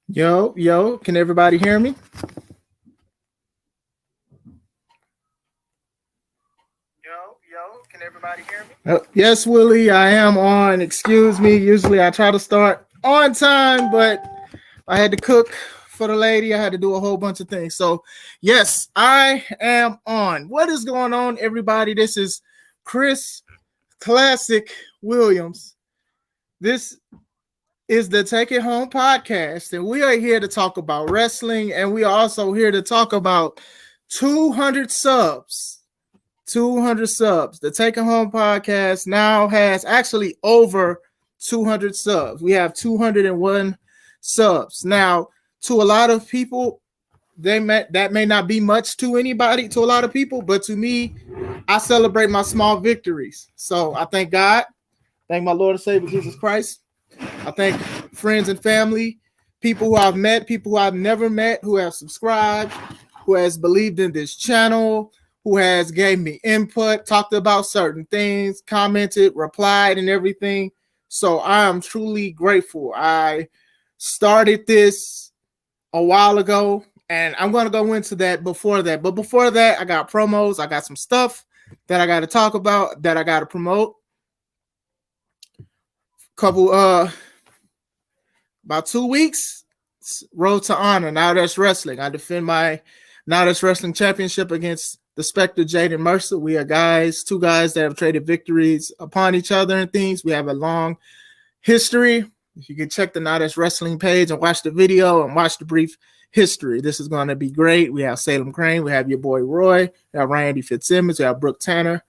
Yo, can everybody hear me? Can everybody hear me? Yes, Willie, I am on. Excuse me. Usually I try to start on time, but I had to cook for the lady. I had to do a whole bunch of things. So, yes, I am on. What is going on, everybody? This is Chris Classic Williams. This is the Take It Home podcast, and we are here to talk about wrestling, and we are also here to talk about 200 subs. 200 subs. The Take It Home podcast now has actually over 200 subs. We have 201 subs. Now, to a lot of people, that may not be much to anybody, to a lot of people, but to me, I celebrate my small victories. So I thank God, thank my Lord and Savior Jesus Christ. I thank friends and family, people who I've met, people who I've never met, who have subscribed, who has believed in this channel, who has gave me input, talked about certain things, commented, replied, and everything. So I am truly grateful. I started this a while ago, and I'm going to go into that before that. But before that, I got promos. I got some stuff that I got to talk about, that I got to promote. About 2 weeks, Road to Honor. Now That's Wrestling. I defend my Now That's Wrestling championship against the Spectre, Jaden Mercer. We are two guys that have traded victories upon each other and things. We have a long history. If you can check the Now That's Wrestling page and watch the video and watch the brief history, this is going to be great. We have Salem Crane. We have your boy Roy. We have Randy Fitzsimmons. We have Brooke Tanner.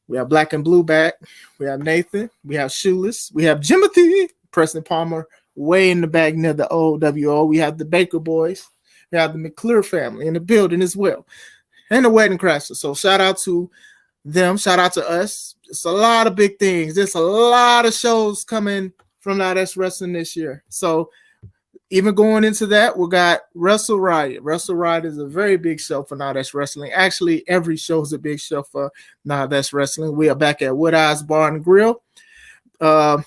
We have Black and Blue back. We have Nathan. We have Shoeless. We have Jimothy. Preston Palmer way in the back near the OWO. We have the Baker boys. We have the McClure family in the building as well. And the Wedding Crashers. So shout out to them. Shout out to us. It's a lot of big things. There's a lot of shows coming from Now That's Wrestling this year. So even going into that, we got Wrestle Riot. Wrestle Riot is a very big show for Now That's Wrestling. Actually, every show is a big show for Now That's Wrestling. We are back at Wood Eyes Bar and Grill, April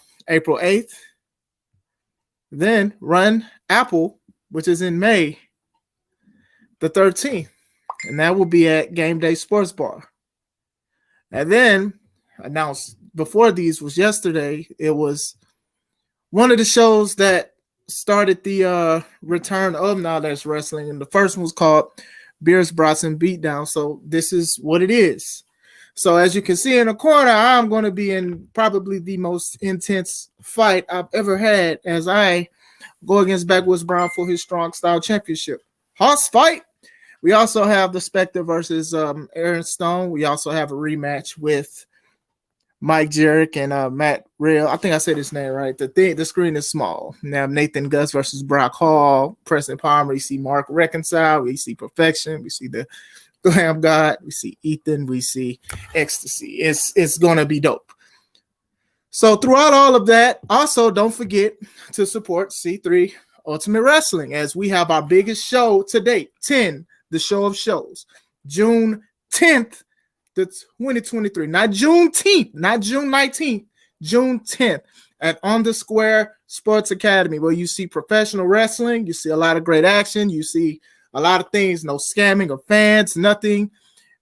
8th. Then Run Apple, which is in May the 13th. And that will be at Game Day Sports Bar. And then announced before these was yesterday. It was one of the shows that started the return of Now That's Wrestling. And the first one was called Beers, Brats, and Beatdown. So this is what it is. So as you can see in the corner, I'm going to be in probably the most intense fight I've ever had as I go against Backwoods Brown for his Strong Style Championship. Hoss fight. We also have the Spectre versus Aaron Stone. We also have a rematch with Mike Jarek and Matt Real. I think I said his name right. The screen is small. Now Nathan Gus versus Brock Hall, Preston Palmer. You see Mark Reconcile. We see Perfection. We see the Glam God. We see Ethan. We see Ecstasy. It's gonna be dope. So throughout all of that, also don't forget to support C3 Ultimate Wrestling as we have our biggest show to date, 10. The show of shows, June 10th, the 2023, not Juneteenth, not June 19th, June 10th at On the Square Sports Academy, where you see professional wrestling, you see a lot of great action, you see a lot of things, no scamming of fans, nothing.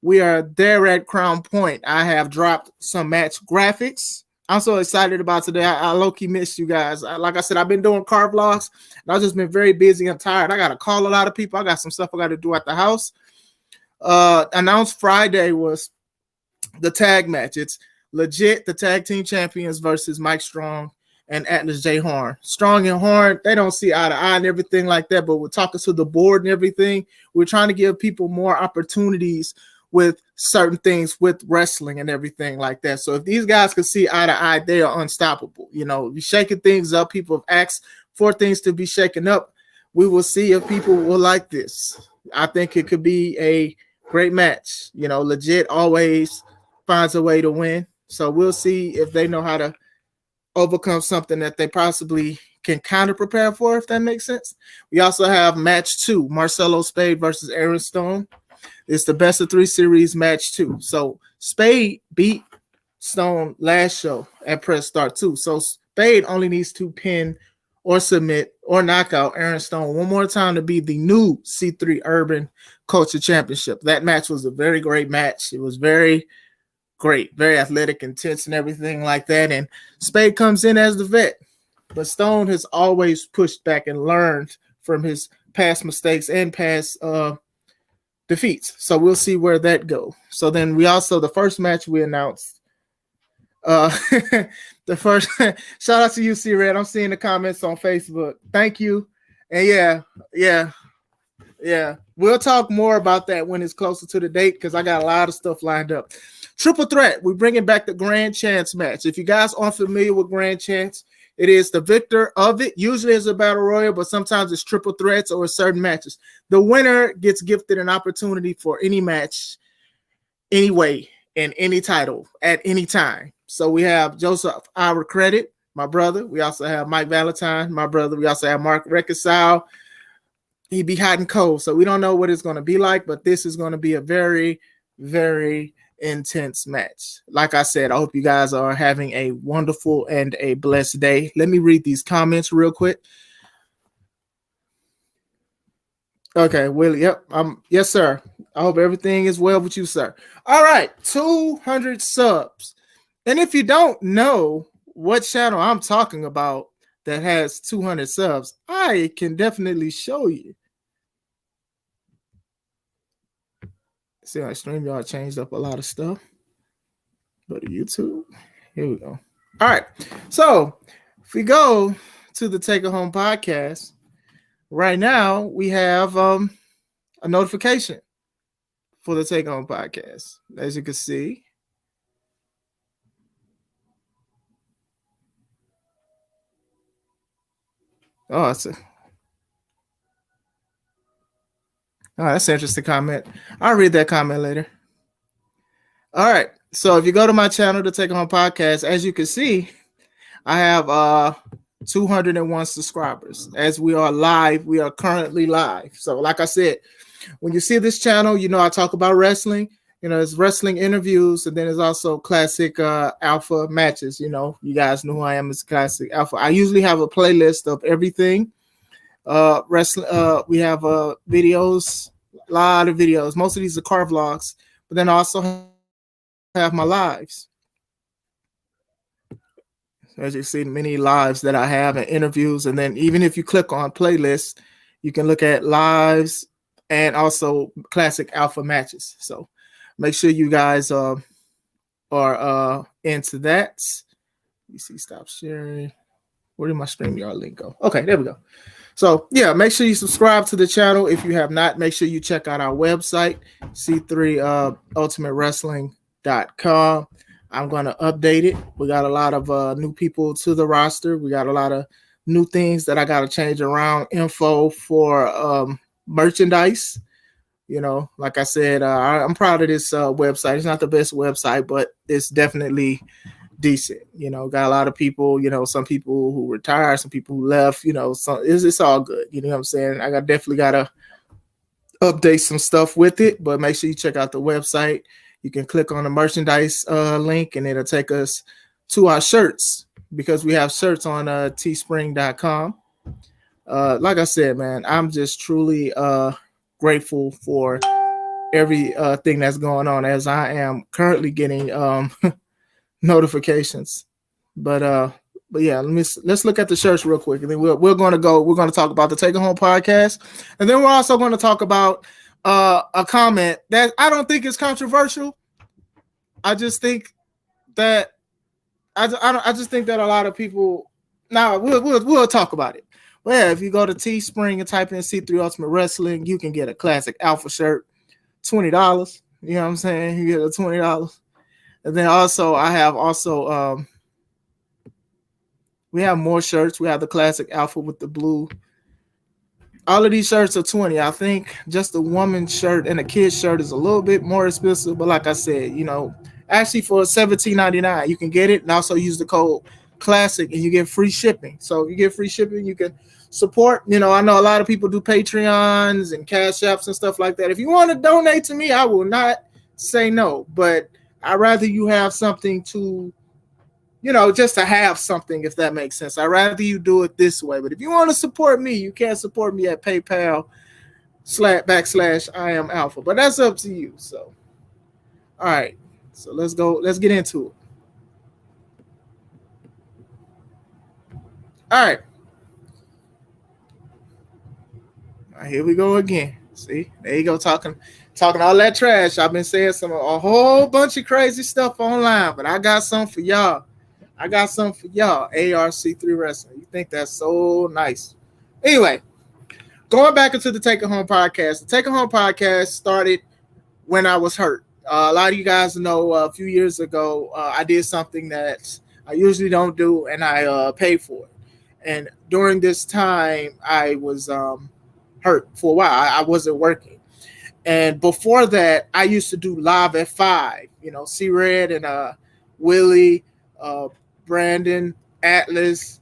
We are there at Crown Point. I have dropped some match graphics. I'm so excited about today. I low-key missed you guys. Like I said, I've been doing car vlogs, and I've just been very busy and tired. I got to call a lot of people. I got some stuff I got to do at the house. Announced Friday was the tag match. It's legit the tag team champions versus Mike Strong and Atlas J. Horn. Strong and Horn, they don't see eye to eye and everything like that, but we're talking to the board and everything. We're trying to give people more opportunities with certain things with wrestling and everything like that. So if these guys can see eye to eye, they are unstoppable. You know, you're shaking things up. People have asked for things to be shaken up. We will see if people will like this. I think it could be a great match. You know, legit always finds a way to win. So we'll see if they know how to overcome something that they possibly can kind of prepare for, if that makes sense. We also have match 2, Marcelo Spade versus Aaron Stone. It's the best of 3 series match 2. So Spade beat Stone last show at Press Start 2. So Spade only needs to pin or submit or knock out Aaron Stone one more time to be the new C3 Urban Culture Championship. That match was a very great match. It was very great, very athletic, intense, and everything like that. And Spade comes in as the vet. But Stone has always pushed back and learned from his past mistakes and past defeats. So we'll see where that go. So then the first match we announced, the first shout out to you, C Red. I'm seeing the comments on Facebook. Thank you. And yeah. We'll talk more about that when it's closer to the date because I got a lot of stuff lined up. Triple threat. We're bringing back the Grand Chance match. If you guys aren't familiar with Grand Chance, it is the victor of it. Usually it's a battle royal, but sometimes it's triple threats or certain matches. The winner gets gifted an opportunity for any match, anyway, in any title at any time. So we have Joseph Our Credit, my brother. We also have Mike Valentine, my brother. We also have Mark Reconcile. He be hot and cold. So we don't know what it's going to be like, but this is going to be a very, very intense match. Like I said, I hope you guys are having a wonderful and a blessed day. Let me read these comments real quick. Okay, Willie. Yep. Yes, sir. I hope everything is well with you, sir. All right, 200 subs. And if you don't know what channel I'm talking about that has 200 subs, I can definitely show you. See, my StreamYard changed up a lot of stuff. Go to YouTube. Here we go. All right. So if we go to the Take It Home podcast, right now we have a notification for the Take It Home podcast. As you can see. Oh, that's an interesting comment. I'll read that comment later. All right. So if you go to my channel, to Take It Home podcast, as you can see, I have 201 subscribers. As we are live, we are currently live. So like I said, when you see this channel, you know I talk about wrestling. You know, it's wrestling interviews, and then there's also classic alpha matches. You know, you guys know who I am as classic alpha. I usually have a playlist of everything. Wrestling. We have videos, a lot of videos. Most of these are car vlogs, but then I also have my lives. As you see, many lives that I have and interviews, and then even if you click on playlists, you can look at lives and also classic alpha matches. So make sure you guys are into that. You see, stop sharing. Where did my StreamYard link go? Okay, there we go. So yeah, make sure you subscribe to the channel. If you have not, make sure you check out our website, C3ultimatewrestling.com. I'm going to update it. We got a lot of new people to the roster. We got a lot of new things that I got to change around. Info for merchandise. You know, like I said, I'm proud of this website. It's not the best website, but it's definitely decent. You know, got a lot of people, you know, some people who retired, some people who left, you know, so it's all good. You know what I'm saying? I definitely got to update some stuff with it, but make sure you check out the website. You can click on the merchandise link and it'll take us to our shirts because we have shirts on teespring.com. Like I said, man, I'm just truly grateful for every thing that's going on as I am currently getting notifications. But yeah, let's look at the shirts real quick, and then we're going to talk about the Take It Home podcast, and then we're also going to talk about a comment that I don't think is controversial. I just think that I just think that a lot of people. Now we'll talk about it. But yeah, if you go to Teespring and type in C3 Ultimate Wrestling, you can get a classic alpha shirt, $20. You know what I'm saying? You get a $20. And then also I have we have more shirts. We have the classic alpha with the blue. All of these shirts are $20. I think just the woman's shirt and a kid's shirt is a little bit more expensive. But like I said, you know, actually for $17.99, you can get it and also use the code classic and you get free shipping. So if you get free shipping, you can support. You know, I know a lot of people do Patreons and Cash Apps and stuff like that. If you want to donate to me, I will not say no. But I'd rather you have something to just to have something, if that makes sense. I'd rather you do it this way. But if you want to support me, you can't support me at PayPal / I am Alpha. But that's up to you. So, all right. So let's go. Let's get into it. All right. Here we go again. See, there you go, talking all that trash. I've been saying a whole bunch of crazy stuff online, but I got something for y'all. ARC3 Wrestling. You think that's so nice? Anyway, going back into the Take It Home podcast. The Take It Home podcast started when I was hurt. A lot of you guys know a few years ago, I did something that I usually don't do, and I paid for it. And during this time, I was hurt for a while. I wasn't working. And before that, I used to do live at 5. C-Red and Willie, Brandon, Atlas,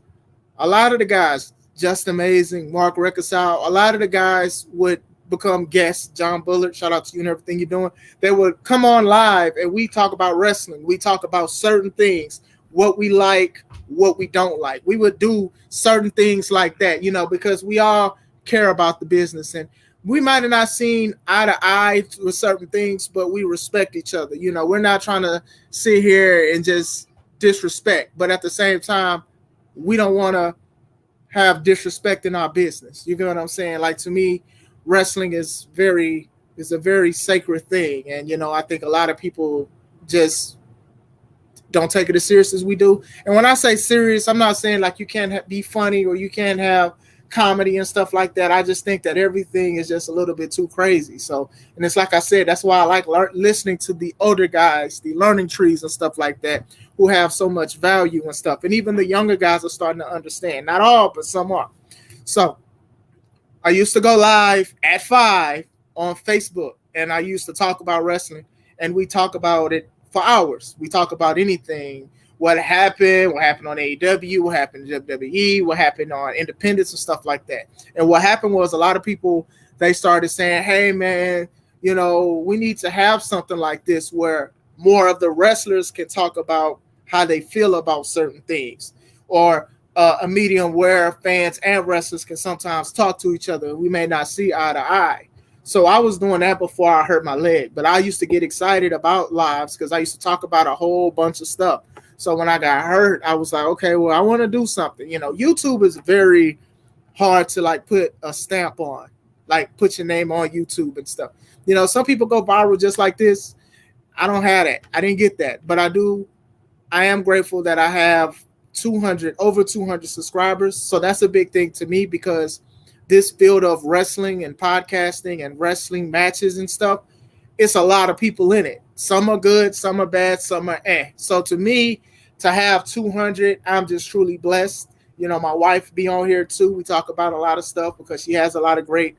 a lot of the guys, Just Amazing, Mark Reconcile, a lot of the guys would become guests. John Bullard, shout out to you and everything you're doing. They would come on live and we talk about wrestling. We talk about certain things, what we like, what we don't like. We would do certain things like that, because we all care about the business, and we might have not seen eye to eye with certain things, but we respect each other. We're not trying to sit here and just disrespect, but at the same time, we don't want to have disrespect in our business. You get what I'm saying? Like, to me, wrestling is a very sacred thing, and I think a lot of people just don't take it as serious as we do. And when I say serious, I'm not saying like you can't be funny or you can't have comedy and stuff like that. I just think that everything is just a little bit too crazy. So, and it's like I said, that's why I like listening to the older guys, the learning trees and stuff like that, who have so much value and stuff. And even the younger guys are starting to understand. Not all, but some are. So I used to go live at 5 on Facebook, and I used to talk about wrestling, and we talk about it for hours. We talk about anything. What happened on AEW, what happened in WWE, what happened on independents and stuff like that. And what happened was a lot of people, they started saying, hey, man, we need to have something like this where more of the wrestlers can talk about how they feel about certain things, or a medium where fans and wrestlers can sometimes talk to each other. We may not see eye to eye. So I was doing that before I hurt my leg, but I used to get excited about lives because I used to talk about a whole bunch of stuff. So when I got hurt, I was like, okay, well, I want to do something. YouTube is very hard to like put a stamp on, like put your name on YouTube and stuff. Some people go viral just like this. I don't have that. I didn't get that, but I am grateful that I have over 200 subscribers. So that's a big thing to me, because this field of wrestling and podcasting and wrestling matches and stuff, it's a lot of people in it. Some are good, some are bad, some are So to me, to have 200, I'm just truly blessed. My wife be on here too. We talk about a lot of stuff because she has a lot of great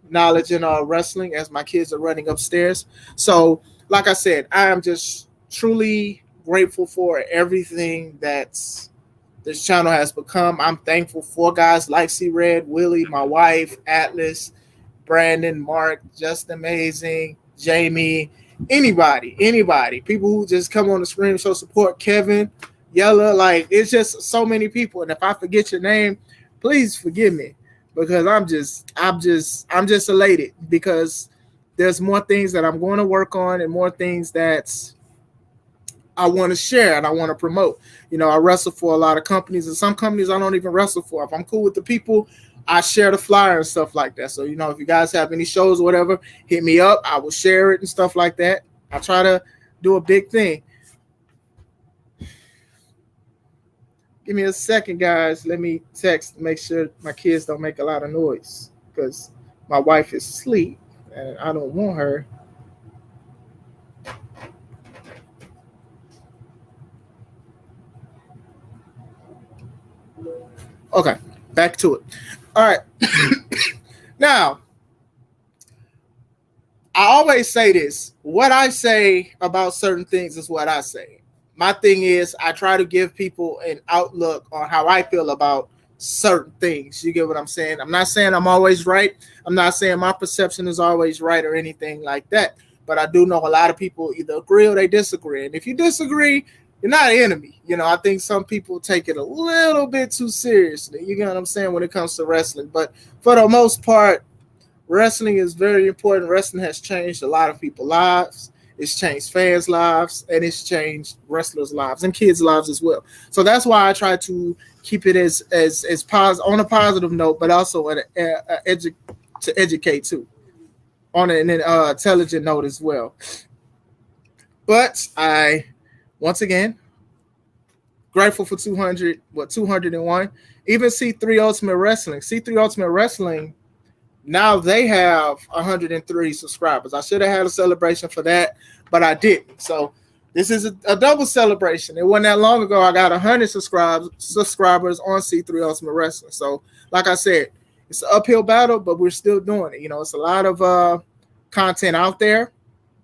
knowledge in wrestling as my kids are running upstairs. So like I said, I am just truly grateful for everything that's this channel has become. I'm thankful for guys like C-Red, Willie, my wife, Atlas, Brandon, Mark, Just Amazing, Jamie, anybody, people who just come on the screen, show support, Kevin, Yella, like it's just so many people. And if I forget your name, please forgive me, because I'm just elated, because there's more things that I'm going to work on and more things that I want to share and I want to promote. I wrestle for a lot of companies, and some companies I don't even wrestle for. If I'm cool with the people, I share the flyer and stuff like that. So, if you guys have any shows or whatever, hit me up. I will share it and stuff like that. I try to do a big thing. Give me a second, guys. Let me text, make sure my kids don't make a lot of noise, because my wife is asleep and I don't want her. Okay, back to it. All right. Now, I always say this. What I say about certain things is what I say. My thing is, I try to give people an outlook on how I feel about certain things. You get what I'm saying? I'm not saying I'm always right. I'm not saying my perception is always right or anything like that. But I do know a lot of people either agree or they disagree. And if you disagree, you're not an enemy. You know, I think some people take it a little bit too seriously. You get what I'm saying when it comes to wrestling. But for the most part, wrestling is very important. Wrestling has changed a lot of people's lives. It's changed fans' lives, and it's changed wrestlers' lives and kids' lives as well. So that's why I try to keep it as on a positive note, but also to educate too, on an intelligent note as well. But I, once again, grateful for 201. Even C3 Ultimate Wrestling. C3 Ultimate Wrestling, now they have 103 subscribers. I should have had a celebration for that, but I didn't. So this is a double celebration. It wasn't that long ago. I got 100 subscribers on C3 Ultimate Wrestling. So like I said, it's an uphill battle, but we're still doing it. You know, it's a lot of content out there.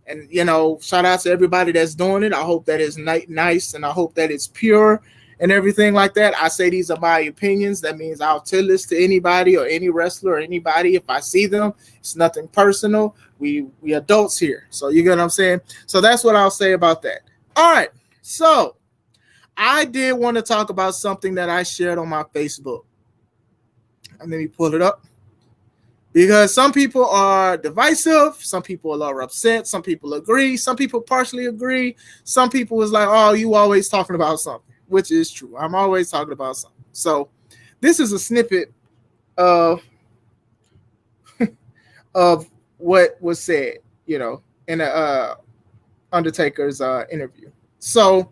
And, you know, shout out to everybody that's doing it. I hope that it's nice, and I hope that it's pure and everything like that. I say these are my opinions. That means I'll tell this to anybody or any wrestler or anybody if I see them. It's nothing personal. We adults here. So you get what I'm saying? So that's what I'll say about that. All right. So I did want to talk about something that I shared on my Facebook. And let me pull it up. Because some people are divisive, some people are upset, some people agree, some people partially agree, some people is like, oh, you always talking about something, which is true. I'm always talking about something. So this is a snippet of of what was said, you know, in a Undertaker's interview. So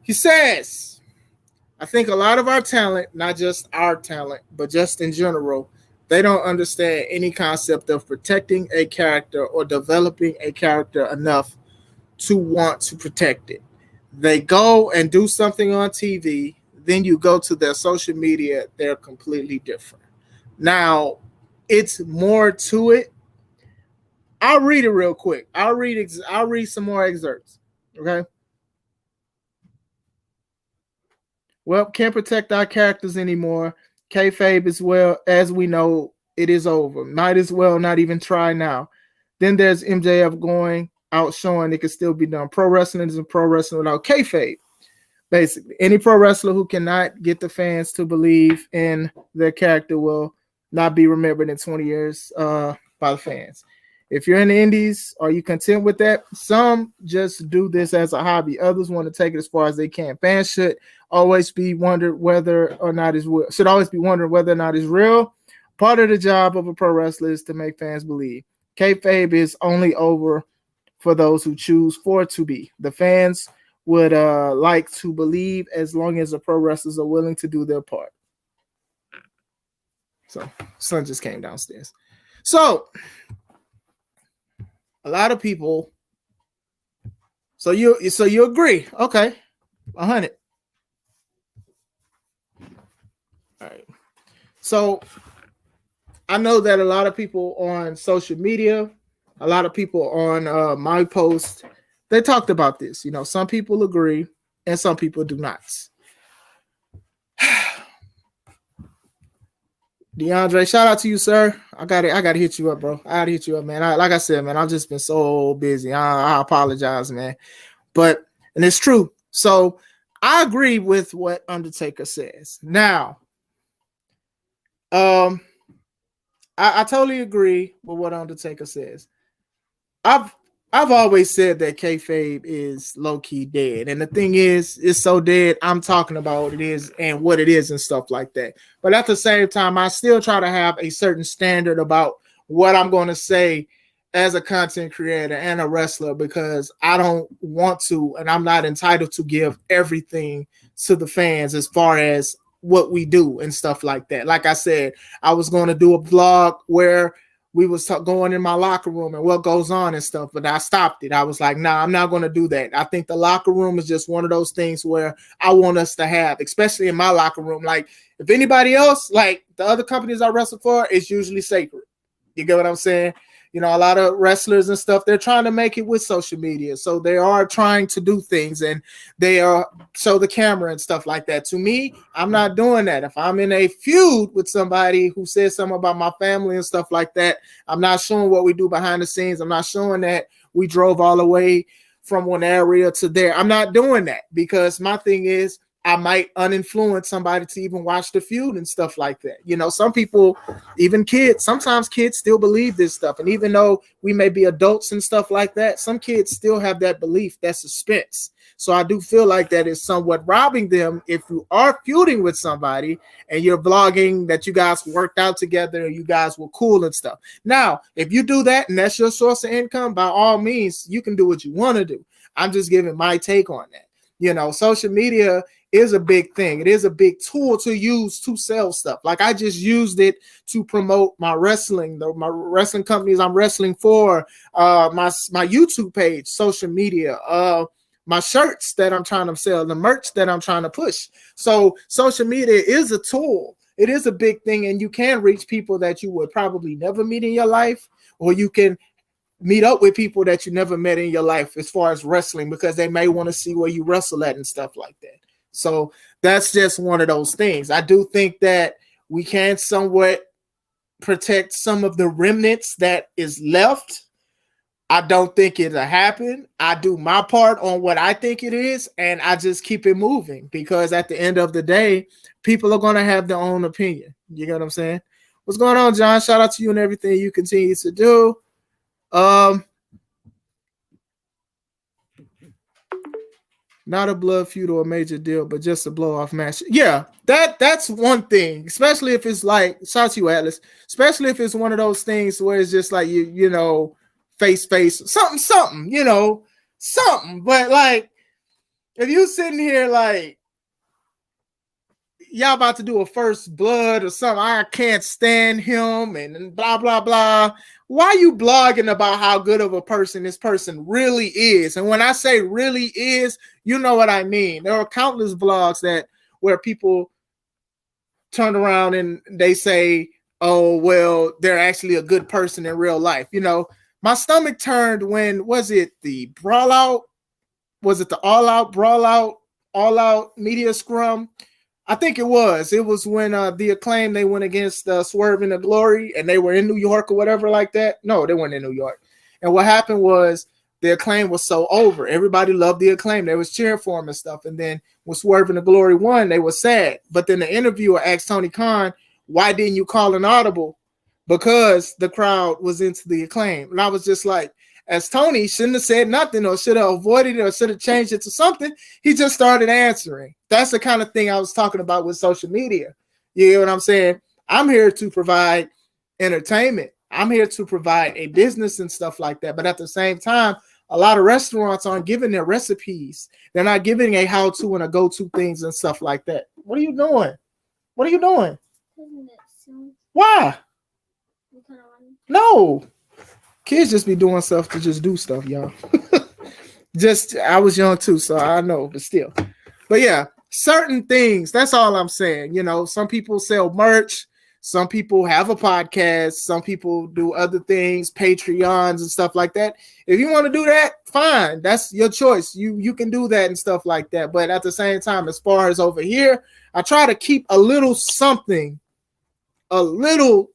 he says, I think a lot of our talent, not just our talent, but just in general, they don't understand any concept of protecting a character or developing a character enough to want to protect it. They go and do something on TV, then you go to their social media, they're completely different. Now, it's more to it. I'll read it real quick. I'll read some more excerpts. Okay. Well, can't protect our characters anymore. Kayfabe as well, as we know, it is over. Might as well not even try now. Then there's MJF going out showing it can still be done. Pro wrestling isn't pro wrestling without kayfabe. Basically, any pro wrestler who cannot get the fans to believe in their character will not be remembered in 20 years by the fans. If you're in the indies, are you content with that? Some just do this as a hobby. Others want to take it as far as they can. Fans should always be wondering whether or not it's real. Part of the job of a pro wrestler is to make fans believe. Kayfabe is only over for those who choose for it to be. The fans would like to believe as long as the pro wrestlers are willing to do their part. So, son just came downstairs. So, a lot of people. So you agree? Okay, 100. All right. So I know that a lot of people on social media, a lot of people on my post, they talked about this. You know, some people agree and some people do not. DeAndre, shout out to you, sir. I gotta hit you up, bro. I gotta hit you up, man. Like I said, man, I've just been so busy. I apologize, man. But and it's true. So I agree with what Undertaker says. Now, I totally agree with what Undertaker says. I've always said that kayfabe is low-key dead. And the thing is, it's so dead, I'm talking about what it is and what it is and stuff like that. But at the same time, I still try to have a certain standard about what I'm going to say as a content creator and a wrestler, because I don't want to, and I'm not entitled to give everything to the fans as far as what we do and stuff like that. Like I said, I was going to do a vlog where we was going in my locker room and what goes on and stuff, but I stopped it. I was like, nah, I'm not going to do that. I think the locker room is just one of those things where I want us to have, especially in my locker room. Like if anybody else, like the other companies I wrestle for, it's usually sacred. You get what I'm saying? You know, a lot of wrestlers and stuff, they're trying to make it with social media. So they are trying to do things and they are show the camera and stuff like that. To me, I'm not doing that. If I'm in a feud with somebody who says something about my family and stuff like that, I'm not showing what we do behind the scenes. I'm not showing that we drove all the way from one area to there. I'm not doing that because my thing is I might uninfluence somebody to even watch the feud and stuff like that. You know, some people, even kids, sometimes kids still believe this stuff. And even though we may be adults and stuff like that, some kids still have that belief, that suspense. So I do feel like that is somewhat robbing them if you are feuding with somebody and you're vlogging that you guys worked out together and you guys were cool and stuff. Now, if you do that and that's your source of income, by all means, you can do what you want to do. I'm just giving my take on that. You know, social media is a big thing. It is a big tool to use to sell stuff. Like I just used it to promote my wrestling, my wrestling companies I'm wrestling for, my YouTube page, social media, my shirts that I'm trying to sell, the merch that I'm trying to push. So social media is a tool. It is a big thing, and you can reach people that you would probably never meet in your life, or you can meet up with people that you never met in your life as far as wrestling, because they may want to see where you wrestle at and stuff like that. So that's just one of those things. I do think that we can somewhat protect some of the remnants that is left. I don't think it'll happen. I do my part on what I think it is, and I just keep it moving because at the end of the day, people are going to have their own opinion. You get what I'm saying? What's going on, John? Shout out to you and everything you continue to do. Not a blood feud or a major deal, but just a blow off match. Yeah, that's one thing. Especially if it's like, shout out to you, Atlas. Especially if it's one of those things where it's just like you know, face, something, you know, something. But like, if you sitting here like y'all about to do a first blood or something, I can't stand him and blah blah blah. Why are you blogging about how good of a person this person really is? And when I say really is, you know what I mean. There are countless vlogs where people turn around and they say, oh, well, they're actually a good person in real life. You know, my stomach turned when, was it the Brawl Out? Was it the All Out Brawl Out, All Out Media Scrum? I think it was. It was when the Acclaim, they went against Swerve in the Glory, and they were in New York or whatever like that. No, they weren't in New York. And what happened was the Acclaim was so over. Everybody loved the Acclaim. They was cheering for him and stuff. And then when Swerve in the Glory won, they were sad. But then the interviewer asked Tony Khan, why didn't you call an audible? Because the crowd was into the Acclaim. And I was just like, as Tony shouldn't have said nothing or should have avoided it or should have changed it to something, he just started answering. That's the kind of thing I was talking about with social media. You know what I'm saying? I'm here to provide entertainment. I'm here to provide a business and stuff like that. But at the same time, a lot of restaurants aren't giving their recipes. They're not giving a how-to and a go-to things and stuff like that. What are you doing? What are you doing? Why? No. Kids just be doing stuff to just do stuff, y'all. I was young too, so I know, but still. But yeah, certain things, that's all I'm saying. You know, some people sell merch, some people have a podcast, some people do other things, Patreons and stuff like that. If you want to do that, fine. That's your choice. You can do that and stuff like that. But at the same time, as far as over here, I try to keep a little something, a little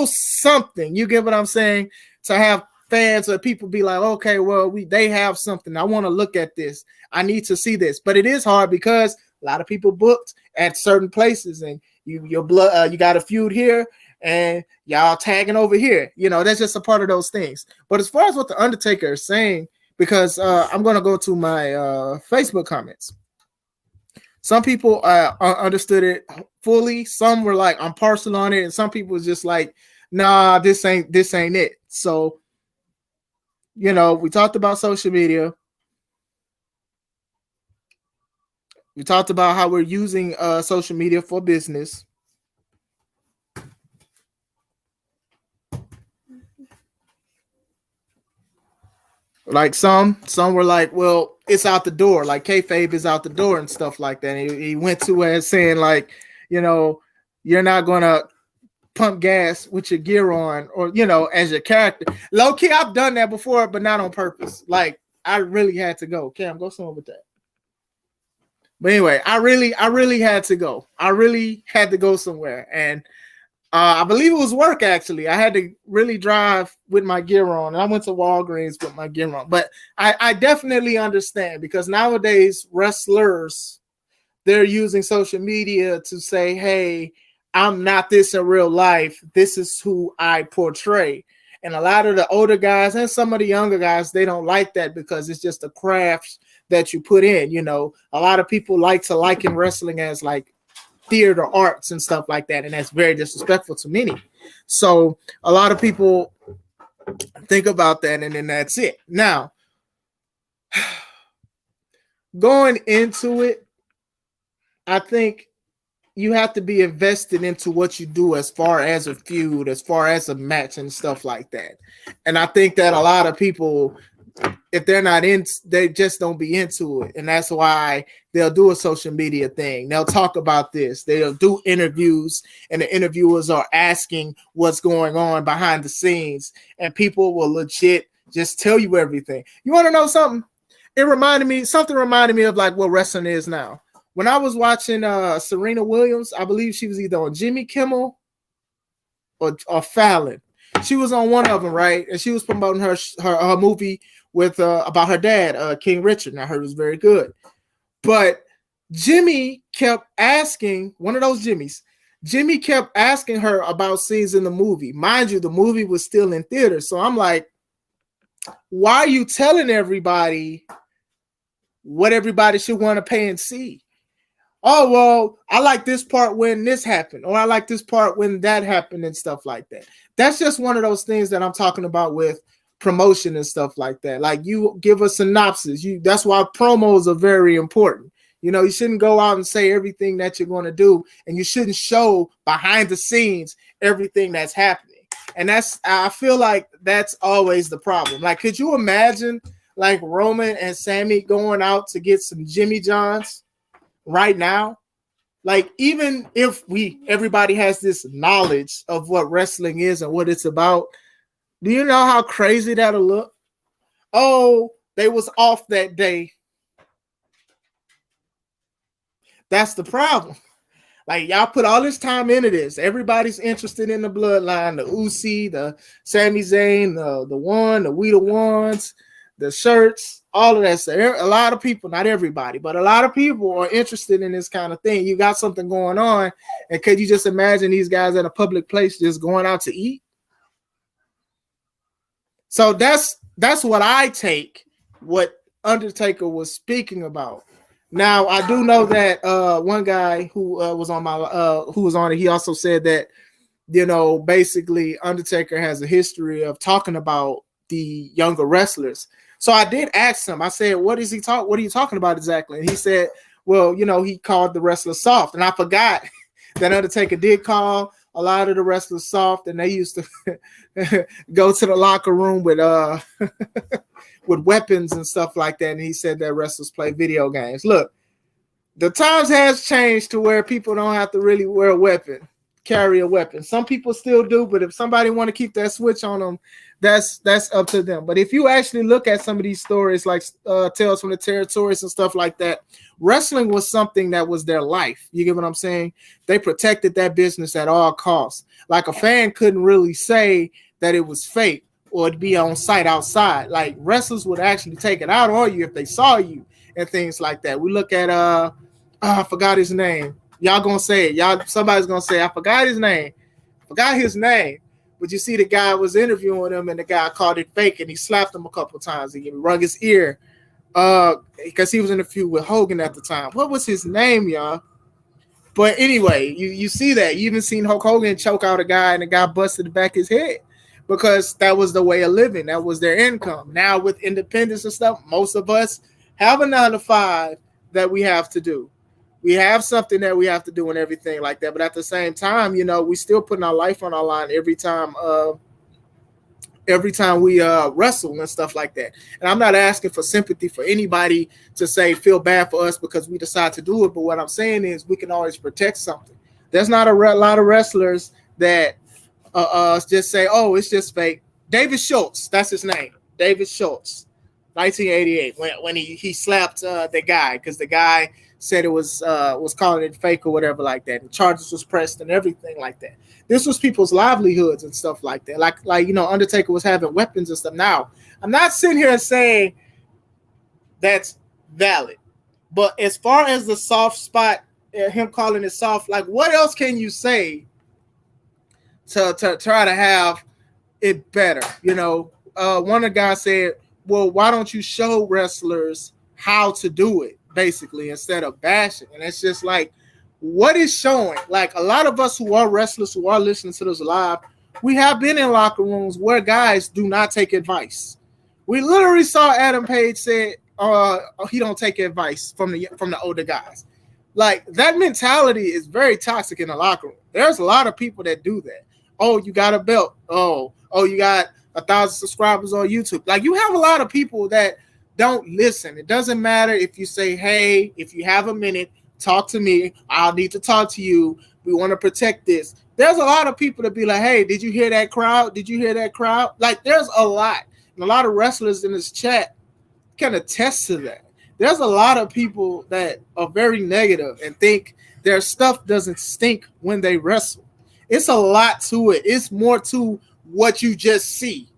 something. You get what I'm saying? To have fans or people be like, okay, well, they have something. I want to look at this. I need to see this. But it is hard because a lot of people booked at certain places, and you got a feud here, and y'all tagging over here. You know, that's just a part of those things. But as far as what the Undertaker is saying, because I'm going to go to my Facebook comments. Some people understood it fully. Some were like, I'm partial on it. And some people was just like, nah, this ain't it. So, you know, we talked about social media. We talked about how we're using social media for business. Like some were like, well, it's out the door. Like kayfabe is out the door and stuff like that. And he went to it saying like, you know, you're not going to pump gas with your gear on, or, you know, as your character. Low key, I've done that before, but not on purpose. Like I really had to go. Cam, go somewhere with that. But anyway, I really had to go. I really had to go somewhere. And I believe it was work, actually. I had to really drive with my gear on. And I went to Walgreens with my gear on. But I definitely understand, because nowadays wrestlers, they're using social media to say, hey, I'm not this in real life. This is who I portray. And a lot of the older guys and some of the younger guys, they don't like that, because it's just a craft that you put in. You know, a lot of people like to liken wrestling as like theater arts and stuff like that. And that's very disrespectful to many. So a lot of people think about that, and then that's it. Now, going into it, I think you have to be invested into what you do as far as a feud, as far as a match and stuff like that. And I think that a lot of people, if they're not in, they just don't be into it. And that's why they'll do a social media thing. They'll talk about this. They'll do interviews, and the interviewers are asking what's going on behind the scenes, and people will legit just tell you everything. You want to know something? Something reminded me of like what wrestling is now. When I was watching Serena Williams, I believe she was either on Jimmy Kimmel or Fallon. She was on one of them, right? And she was promoting her movie with about her dad, King Richard. And I heard it was very good. But Jimmy kept asking, one of those Jimmys, Jimmy kept asking her about scenes in the movie. Mind you, the movie was still in theaters. So I'm like, why are you telling everybody what everybody should want to pay and see? Oh, well, I like this part when this happened, or I like this part when that happened and stuff like that. That's just one of those things that I'm talking about with promotion and stuff like that. Like, you give a synopsis. That's why promos are very important. You know, you shouldn't go out and say everything that you're going to do, and you shouldn't show behind the scenes everything that's happening. And I feel like that's always the problem. Like, could you imagine like Roman and Sammy going out to get some Jimmy Johns right now? Like, even if everybody has this knowledge of what wrestling is and what it's about, do you know how crazy that'll look? Oh, they was off that day. That's the problem. Like, y'all put all this time into this. Everybody's interested in the bloodline, the Uzi, the Sami Zayn, the One, the We the Ones, the shirts, all of that stuff. A lot of people, not everybody, but a lot of people are interested in this kind of thing. You got something going on, and could you just imagine these guys at a public place just going out to eat? So that's what I take what Undertaker was speaking about. Now, I do know that one guy who was on it, he also said that, you know, basically Undertaker has a history of talking about the younger wrestlers. So I did ask him, I said, what are you talking about exactly? And he said, well, you know, he called the wrestlers soft. And I forgot that Undertaker did call a lot of the wrestlers soft, and they used to go to the locker room with with weapons and stuff like that. And he said that wrestlers play video games. Look, the times has changed to where people don't have to really wear a weapon, carry a weapon. Some people still do, but if somebody want to keep that switch on them, that's up to them. But if you actually look at some of these stories, like Tales from the Territories and stuff like that, wrestling was something that was their life. You get what I'm saying? They protected that business at all costs. Like, a fan couldn't really say that it was fake or to be on site outside. Like, wrestlers would actually take it out on you if they saw you and things like that. We look at I forgot his name. Y'all gonna say it. Somebody's gonna say, I forgot his name. But you see, the guy was interviewing him, and the guy called it fake, and he slapped him a couple times. He wrung his ear because he was in a feud with Hogan at the time. What was his name, y'all? But anyway, you see that. You even seen Hulk Hogan choke out a guy, and the guy busted the back of his head, because that was the way of living. That was their income. Now, with independence and stuff, most of us have a 9-to-5 that we have to do. We have something that we have to do and everything like that. But at the same time, you know, we still putting our life on our line every time we wrestle and stuff like that. And I'm not asking for sympathy for anybody to say feel bad for us because we decide to do it. But what I'm saying is we can always protect something. There's not a lot of wrestlers that just say, oh, it's just fake. David Schultz, that's his name. David Schultz, 1988, when he slapped the guy, because the guy said it was calling it fake or whatever like that, and charges was pressed and everything like that. This was people's livelihoods and stuff like that. Like Undertaker was having weapons and stuff. Now, I'm not sitting here saying that's valid, but as far as the soft spot, him calling it soft, like what else can you say to try to have it better? One of the guys said, well, why don't you show wrestlers how to do it, basically, instead of bashing? And it's just like, what is showing? Like, a lot of us who are wrestlers, who are listening to this live, we have been in locker rooms where guys do not take advice. We literally saw Adam Page say he don't take advice from the older guys. Like, that mentality is very toxic in the locker room. There's a lot of people that do that. Oh, you got a belt. Oh, you got 1,000 subscribers on YouTube. Like, you have a lot of people that don't listen. It doesn't matter if you say, hey, if you have a minute, talk to me. I'll need to talk to you. We want to protect this. There's a lot of people that be like, hey, did you hear that crowd? Did you hear that crowd? Like, there's a lot. And a lot of wrestlers in this chat can attest to that. There's a lot of people that are very negative and think their stuff doesn't stink when they wrestle. It's a lot to it. It's more to what you just see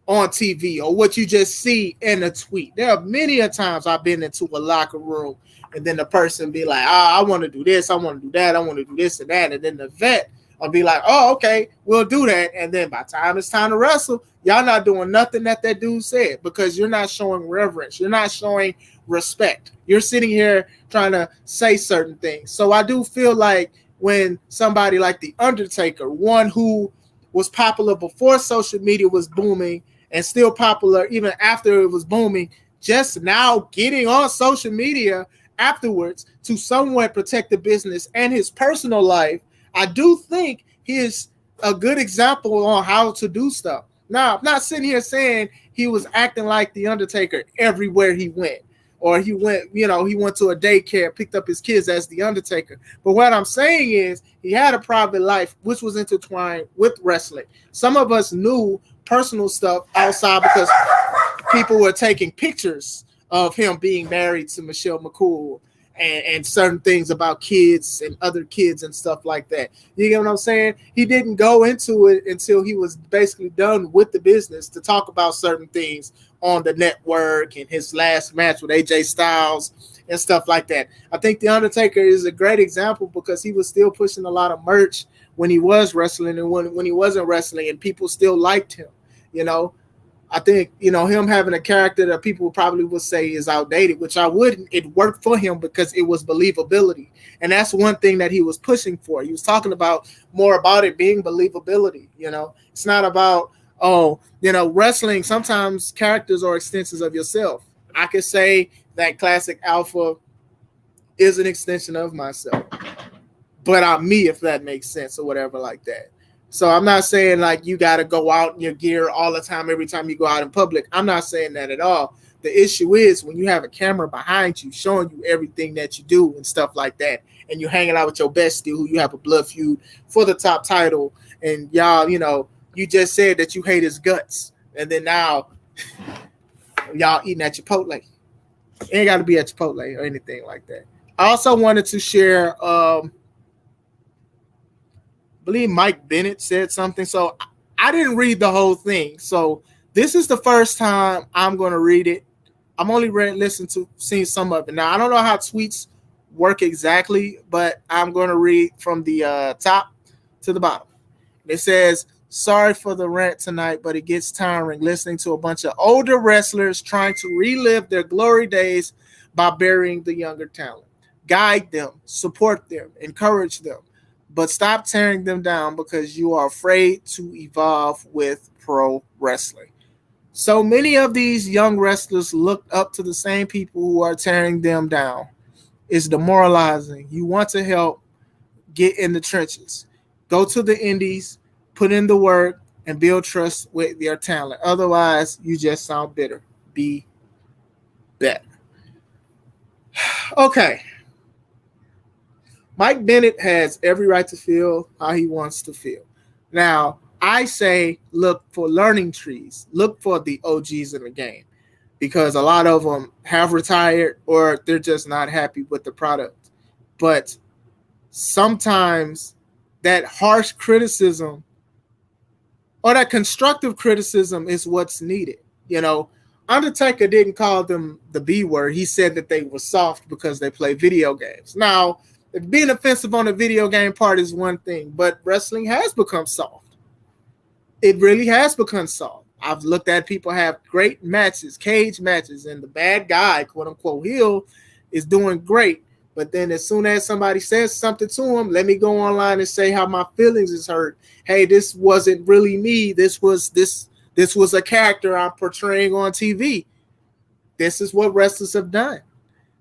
on TV or what you just see in a tweet. There are many a times I've been into a locker room and then the person be like, I want to do this, I want to do that, I want to do this and that. And then the vet will be like, oh, okay, we'll do that. And then by the time it's time to wrestle, y'all not doing nothing that dude said because you're not showing reverence. You're not showing respect. You're sitting here trying to say certain things. So I do feel like when somebody like The Undertaker, one who was popular before social media was booming and still popular even after it was booming, just now getting on social media afterwards to somewhat protect the business and his personal life, I do think he is a good example on how to do stuff. Now, I'm not sitting here saying he was acting like The Undertaker everywhere he went. Or he went to a daycare, picked up his kids as The Undertaker. But what I'm saying is he had a private life, which was intertwined with wrestling. Some of us knew personal stuff outside because people were taking pictures of him being married to Michelle McCool and certain things about kids and other kids and stuff like that. You get what I'm saying? He didn't go into it until he was basically done with the business to talk about certain things on the network and his last match with AJ Styles and stuff like that. I think The Undertaker is a great example because he was still pushing a lot of merch when he was wrestling and when he wasn't wrestling, and people still liked him. I think, him having a character that people probably would say is outdated, which I wouldn't. It worked for him because it was believability. And that's one thing that he was pushing for. He was talking about more about it being believability. It's not about, wrestling. Sometimes characters are extensions of yourself. I could say that Classic Alpha is an extension of myself, but I'm me, if that makes sense or whatever like that. So I'm not saying like you got to go out in your gear all the time, every time you go out in public. I'm not saying that at all. The issue is when you have a camera behind you showing you everything that you do and stuff like that, and you're hanging out with your bestie who you have a blood feud for the top title, and y'all, you just said that you hate his guts, and then now y'all eating at Chipotle. It ain't got to be at Chipotle or anything like that. I also wanted to share I believe Mike Bennett said something. So I didn't read the whole thing. So this is the first time I'm going to read it. I'm only seeing some of it. Now, I don't know how tweets work exactly, but I'm going to read from the top to the bottom. It says, sorry for the rant tonight, but it gets tiring listening to a bunch of older wrestlers trying to relive their glory days by burying the younger talent. Guide them, support them, encourage them. But stop tearing them down because you are afraid to evolve with pro wrestling. So many of these young wrestlers look up to the same people who are tearing them down. It's demoralizing. You want to help, get in the trenches. Go to the indies, put in the work, and build trust with your talent. Otherwise, you just sound bitter. Be better. Okay. Mike Bennett has every right to feel how he wants to feel. Now, I say look for learning trees. Look for the OGs in the game. because a lot of them have retired or they're just not happy with the product. But sometimes that harsh criticism or that constructive criticism is what's needed. You know, Undertaker didn't call them the B word. He said that they were soft because they play video games. Now, being offensive on the video game part is one thing, but wrestling has become soft. It really has become soft. I've looked at people have great matches, cage matches, and the bad guy, quote unquote, heel is doing great. But then as soon as somebody says something to him, let me go online and say how my feelings is hurt. Hey, this wasn't really me. This was a character I'm portraying on TV. This is what wrestlers have done.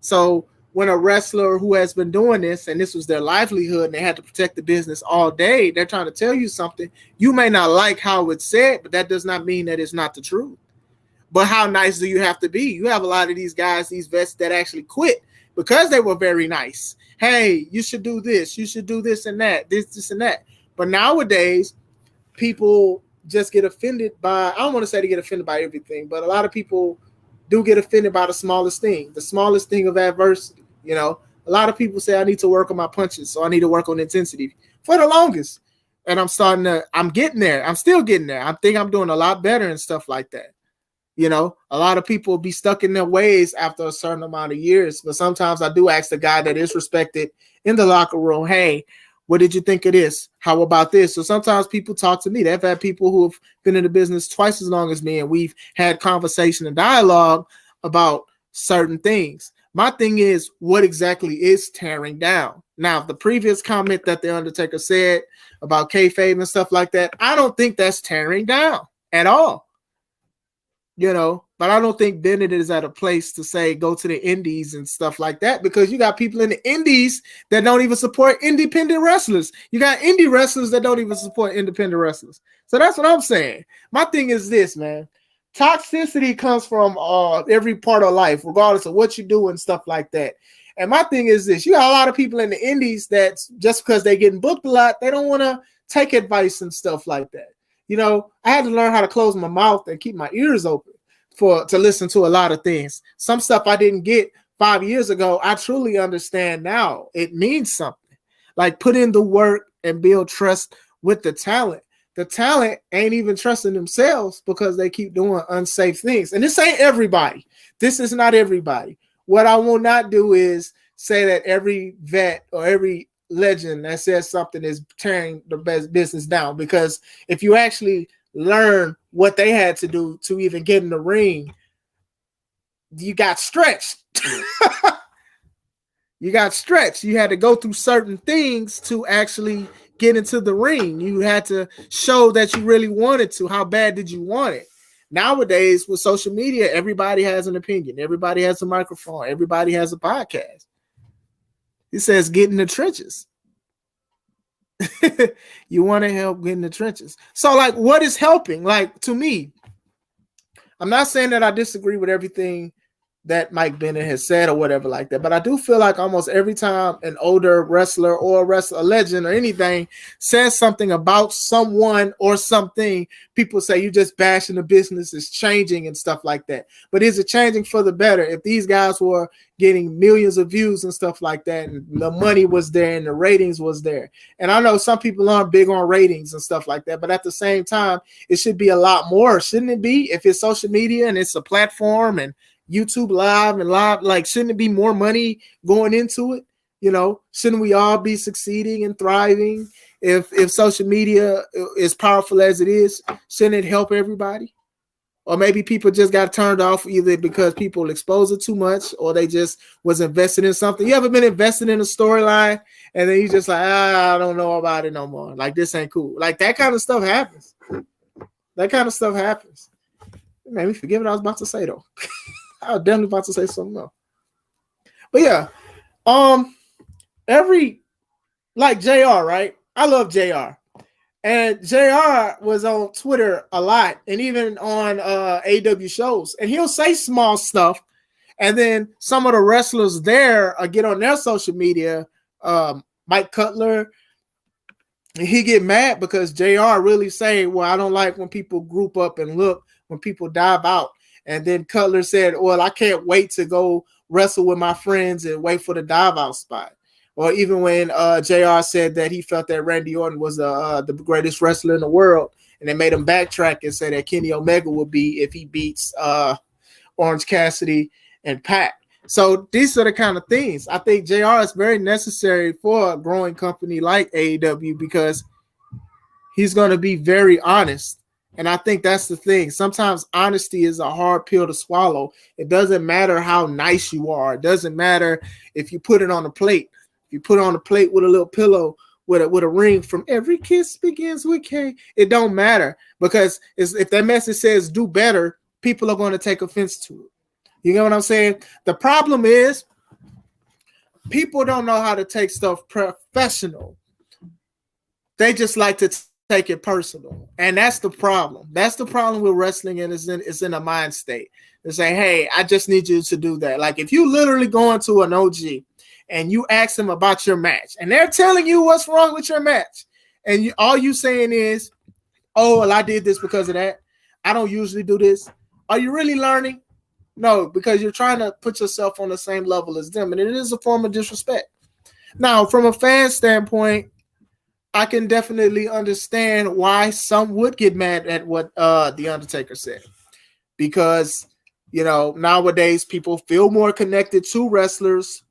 So when a wrestler who has been doing this and this was their livelihood and they had to protect the business all day, they're trying to tell you something. You may not like how it's said, but that does not mean that it's not the truth. But how nice do you have to be? You have a lot of these guys, these vets that actually quit because they were very nice. Hey, you should do this. You should do this and that, this and that. But nowadays, people just get offended by, I don't want to say they get offended by everything, but a lot of people do get offended by the smallest thing of adversity. You know, a lot of people say I need to work on my punches, so I need to work on intensity for the longest. And I'm getting there. I'm still getting there. I think I'm doing a lot better and stuff like that. You know, a lot of people be stuck in their ways after a certain amount of years. But sometimes I do ask the guy that is respected in the locker room, hey, what did you think of this? How about this? So sometimes people talk to me. They've had people who have been in the business twice as long as me, and we've had conversation and dialogue about certain things. My thing is, what exactly is tearing down? Now, the previous comment that the Undertaker said about kayfabe and stuff like that, I don't think that's tearing down at all. You know, but I don't think Bennett is at a place to say go to the indies and stuff like that, because you got people in the indies that don't even support independent wrestlers. You got indie wrestlers that don't even support independent wrestlers. So that's what I'm saying. My thing is this, man. Toxicity comes from every part of life, regardless of what you do and stuff like that. And my thing is this. You got a lot of people in the indies that just because they're getting booked a lot, they don't want to take advice and stuff like that. You know, I had to learn how to close my mouth and keep my ears open to listen to a lot of things. Some stuff I didn't get 5 years ago, I truly understand now. It means something. Like, put in the work and build trust with the talent. The talent ain't even trusting themselves because they keep doing unsafe things. And this ain't everybody. This is not everybody. What I will not do is say that every vet or every legend that says something is tearing the best business down, because if you actually learn what they had to do to even get in the ring, you got stretched. You got stretched. You had to go through certain things to actually get into the ring. You had to show that you really wanted to. How bad did you want it? Nowadays, with social media, everybody has an opinion. Everybody has a microphone. Everybody has a podcast. It says get in the trenches. You want to help get in the trenches. So, like, what is helping? Like, to me, I'm not saying that I disagree with everything that Mike Bennett has said or whatever like that, but I do feel like almost every time an older wrestler or a legend or anything says something about someone or something, people say you just bashing the business is changing and stuff like that. But is it changing for the better? If these guys were getting millions of views and stuff like that, and the money was there and the ratings was there, and I know some people aren't big on ratings and stuff like that, but at the same time, it should be a lot more, shouldn't it be? If it's social media and it's a platform and YouTube live, like, shouldn't it be more money going into it? You know, shouldn't we all be succeeding and thriving? If social media is powerful as it is, shouldn't it help everybody? Or maybe people just got turned off either because people expose it too much, or they just was invested in something. You ever been invested in a storyline and then you just like, I don't know about it no more. Like, this ain't cool. Like, that kind of stuff happens. That kind of stuff happens. It made me forget what I was about to say though. I was definitely about to say something else. But yeah, like JR, right? I love JR. And JR was on Twitter a lot and even on AW shows. And he'll say small stuff. And then some of the wrestlers there get on their social media, Mike Cutler, he get mad because JR really say, well, I don't like when people group up and look when people dive out. And then Cutler said, well, I can't wait to go wrestle with my friends and wait for the dive out spot. Or even when JR said that he felt that Randy Orton was the greatest wrestler in the world, and they made him backtrack and say that Kenny Omega would be if he beats Orange Cassidy and Pac. So these are the kind of things. I think JR is very necessary for a growing company like AEW because he's going to be very honest. And I think that's the thing. Sometimes honesty is a hard pill to swallow. It doesn't matter how nice you are. It doesn't matter if you put it on a plate. If you put it on a plate with a little pillow with a ring from every kiss begins with K, it don't matter. Because if that message says do better, people are going to take offense to it. You know what I'm saying? The problem is people don't know how to take stuff professional. They just like to take it personal. And that's the problem. That's the problem with wrestling, and it's in a mind state. They say, hey, I just need you to do that. Like if you literally go into an OG and you ask them about your match, and they're telling you what's wrong with your match, and all you saying is, oh, well, I did this because of that. I don't usually do this. Are you really learning? No, because you're trying to put yourself on the same level as them, and it is a form of disrespect. Now, from a fan standpoint, I can definitely understand why some would get mad at what The Undertaker said. Because, you know, nowadays people feel more connected to wrestlers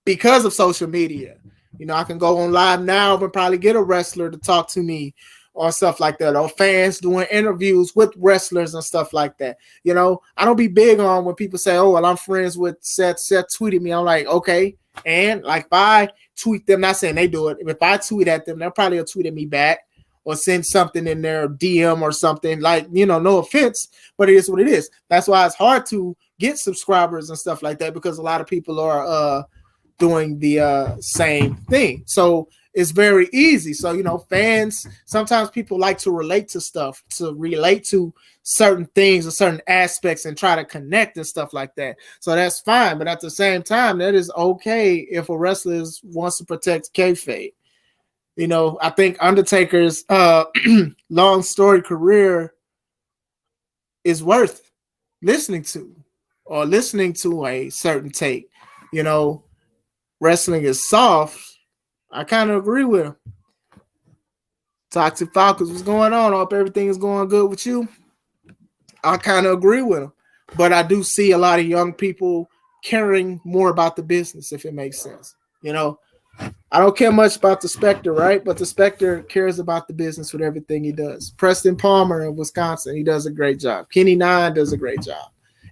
because of social media. You know, I can go on live now and probably get a wrestler to talk to me or stuff like that, or fans doing interviews with wrestlers and stuff like that. You know, I don't be big on when people say, oh, well, I'm friends with Seth. Seth tweeted me. I'm like, okay. And like if I tweet them, not saying they do it, if I tweet at them, they'll probably tweet at me back or send something in their DM or something. Like, you know, no offense, but it is what it is. That's why it's hard to get subscribers and stuff like that, because a lot of people are doing the same thing. So it's very easy. So, you know, fans, sometimes people like to relate to stuff, to relate to certain things or certain aspects and try to connect and stuff like that. So that's fine. But at the same time, that is okay if a wrestler wants to protect kayfabe. You know, I think Undertaker's long story career is worth listening to, or listening to a certain take. You know, wrestling is soft. I kind of agree with him. Toxic Falcons, what's going on? I hope everything is going good with you. I kind of agree with him. But I do see a lot of young people caring more about the business, if it makes sense. You know, I don't care much about the Spectre, right? But the Spectre cares about the business with everything he does. Preston Palmer in Wisconsin, he does a great job. Kenny Nine does a great job.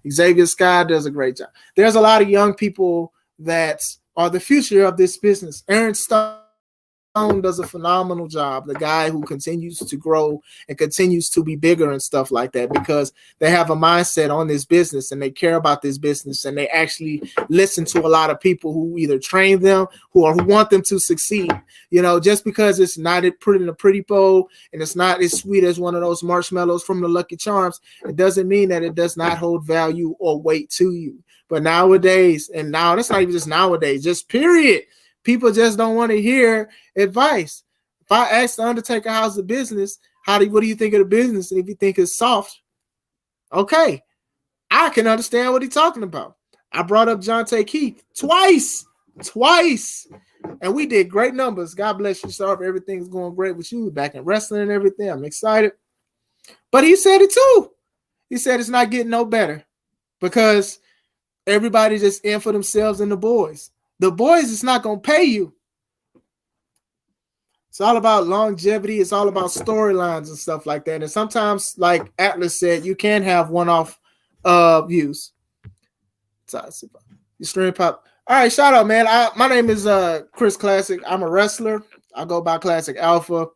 Xavier Sky does a great job. There's a lot of young people that are the future of this business. Aaron Stone does a phenomenal job. The guy who continues to grow and continues to be bigger and stuff like that, because they have a mindset on this business and they care about this business, and they actually listen to a lot of people who either train them who want them to succeed. You know, just because it's not put in a pretty bowl and it's not as sweet as one of those marshmallows from the Lucky Charms, it doesn't mean that it does not hold value or weight to you. But nowadays, and now that's not even just nowadays, just period, people just don't want to hear advice. If I ask the Undertaker how's the business, what do you think of the business? And if you think it's soft, okay, I can understand what he's talking about. I brought up Jonte Keith twice, and we did great numbers. God bless you, sir. Everything's going great with you, back in wrestling and everything. I'm excited. But he said it too. He said it's not getting no better because everybody's just in for themselves and the boys. The boys is not going to pay you. It's all about longevity. It's all about storylines and stuff like that. And sometimes, like Atlas said, you can have one-off views. You stream pop. All right, shout out, man. My name is Chris Classic. I'm a wrestler. I go by Classic Alpha.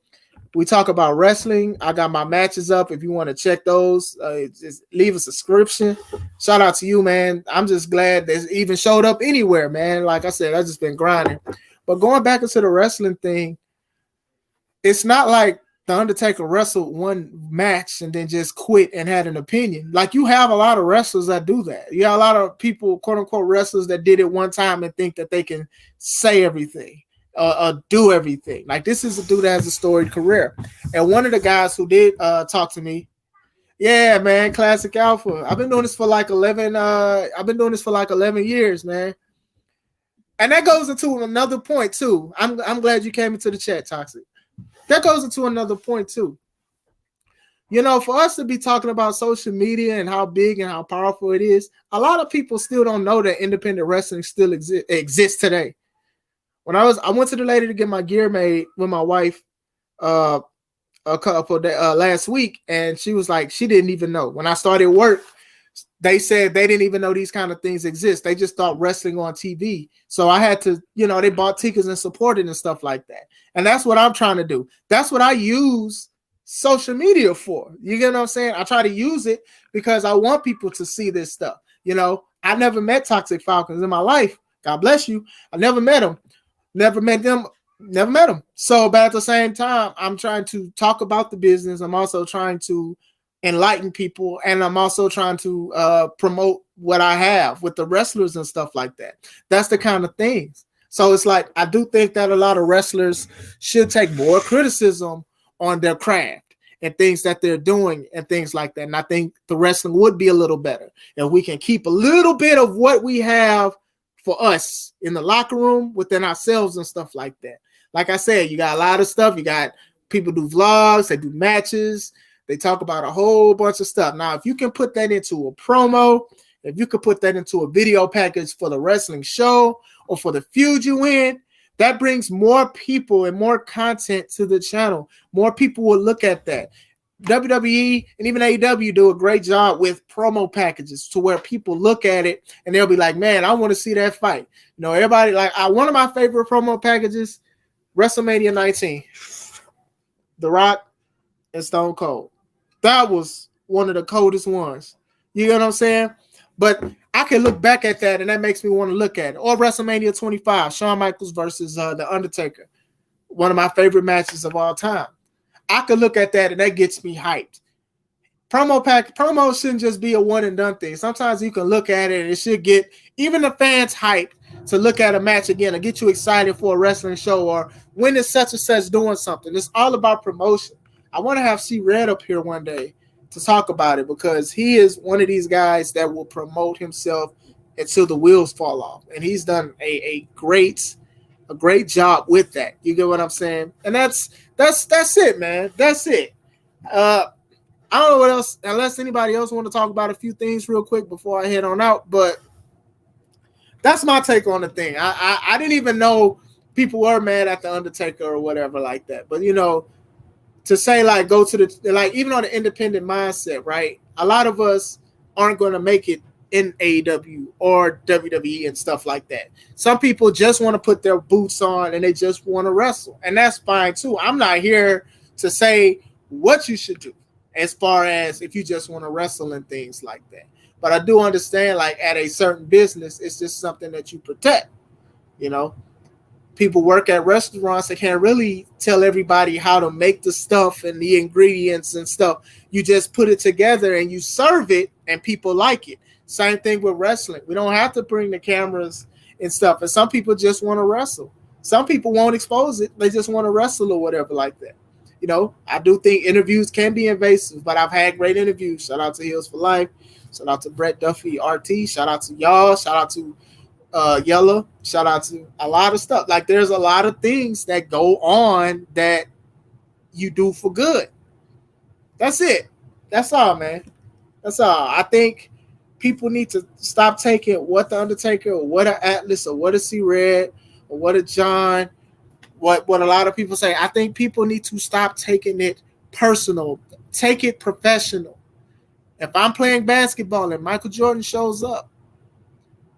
We talk about wrestling. I got my matches up. If you want to check those, just leave a subscription. Shout out to you, man. I'm just glad that even showed up anywhere, man. Like I said, I've just been grinding. But going back into the wrestling thing, it's not like the Undertaker wrestled one match and then just quit and had an opinion. Like, you have a lot of wrestlers that do that. You have a lot of people, quote unquote, wrestlers that did it one time and think that they can say everything. Do everything. Like, this is a dude that has a storied career. And one of the guys who did talk to me, Yeah, man, Classic Alpha. I've been doing this for like 11 I've been doing this for like 11 years, man. And that goes into another point too. I'm glad you came into the chat, Toxic. That goes into another point too. You know, for us to be talking about social media and how big and how powerful it is, a lot of people still don't know that independent wrestling still exists today. When I went to the lady to get my gear made with my wife uh a couple of last week, and she was like, she didn't even know. When I started work, they said they didn't even know these kind of things exist. They just thought wrestling on TV. So I had to, you know, they bought tickets and supported and stuff like that. And that's what I'm trying to do. That's what I use social media for. You get what I'm saying? I try to use it because I want people to see this stuff. You know, I never met Toxic Falcons in my life. God bless you. I never met them. Never met them. Never met them. So, but at the same time, I'm trying to talk about the business. I'm also trying to enlighten people, and I'm also trying to promote what I have with the wrestlers and stuff like that. That's the kind of things. So it's like, I do think that a lot of wrestlers should take more criticism on their craft and things that they're doing and things like that. And I think the wrestling would be a little better if we can keep a little bit of what we have for us in the locker room within ourselves and stuff like that. Like I said, you got a lot of stuff. You got people do vlogs, they do matches, they talk about a whole bunch of stuff. Now, if you can put that into a promo, if you could put that into a video package for the wrestling show or for the feud you win, that brings more people and more content to the channel. More people will look at that. WWE and even AEW do a great job with promo packages to where people look at it and they'll be like, man, I want to see that fight. You know, everybody like one of my favorite promo packages, WrestleMania 19, The Rock and Stone Cold. That was one of the coldest ones. You know what I'm saying? But I can look back at that and that makes me want to look at it. Or WrestleMania 25, Shawn Michaels versus The Undertaker. One of my favorite matches of all time. I could look at that and that gets me hyped. Promo shouldn't just be a one and done thing. Sometimes you can look at it and it should get even the fans hyped to look at a match again and get you excited for a wrestling show or when is such and such doing something. It's all about promotion. I want to have C Red up here one day to talk about it because he is one of these guys that will promote himself until the wheels fall off. And he's done a great job with that. You get what I'm saying? And that's it, man. That's it. I don't know what else, unless anybody else want to talk about a few things real quick before I head on out, but that's my take on the thing. I didn't even know people were mad at the Undertaker or whatever like that. But you know, to say like go to the like even on the independent mindset, right? A lot of us aren't going to make it in AEW or WWE and stuff like that. Some people just want to put their boots on and they just want to wrestle, and that's fine too. I'm not here to say what you should do as far as if you just want to wrestle and things like that. But I do understand, like at a certain business, it's just something that you protect. You know, people work at restaurants that can't really tell everybody how to make the stuff and the ingredients and stuff. You just put it together and you serve it and people like it. Same thing with wrestling. We don't have to bring the cameras and stuff. And some people just want to wrestle. Some people won't expose it. They just want to wrestle or whatever like that. You know, I do think interviews can be invasive, but I've had great interviews. Shout out to Heels for Life. Shout out to Brett Duffy, RT. Shout out to y'all. Shout out to Yella. Shout out to a lot of stuff. Like there's a lot of things that go on that you do for good. That's it. That's all, man. That's all. I think people need to stop taking what the Undertaker or what a Atlas or what a C Red or what a John, what a lot of people say. I think people need to stop taking it personal. Take it professional. If I'm playing basketball and Michael Jordan shows up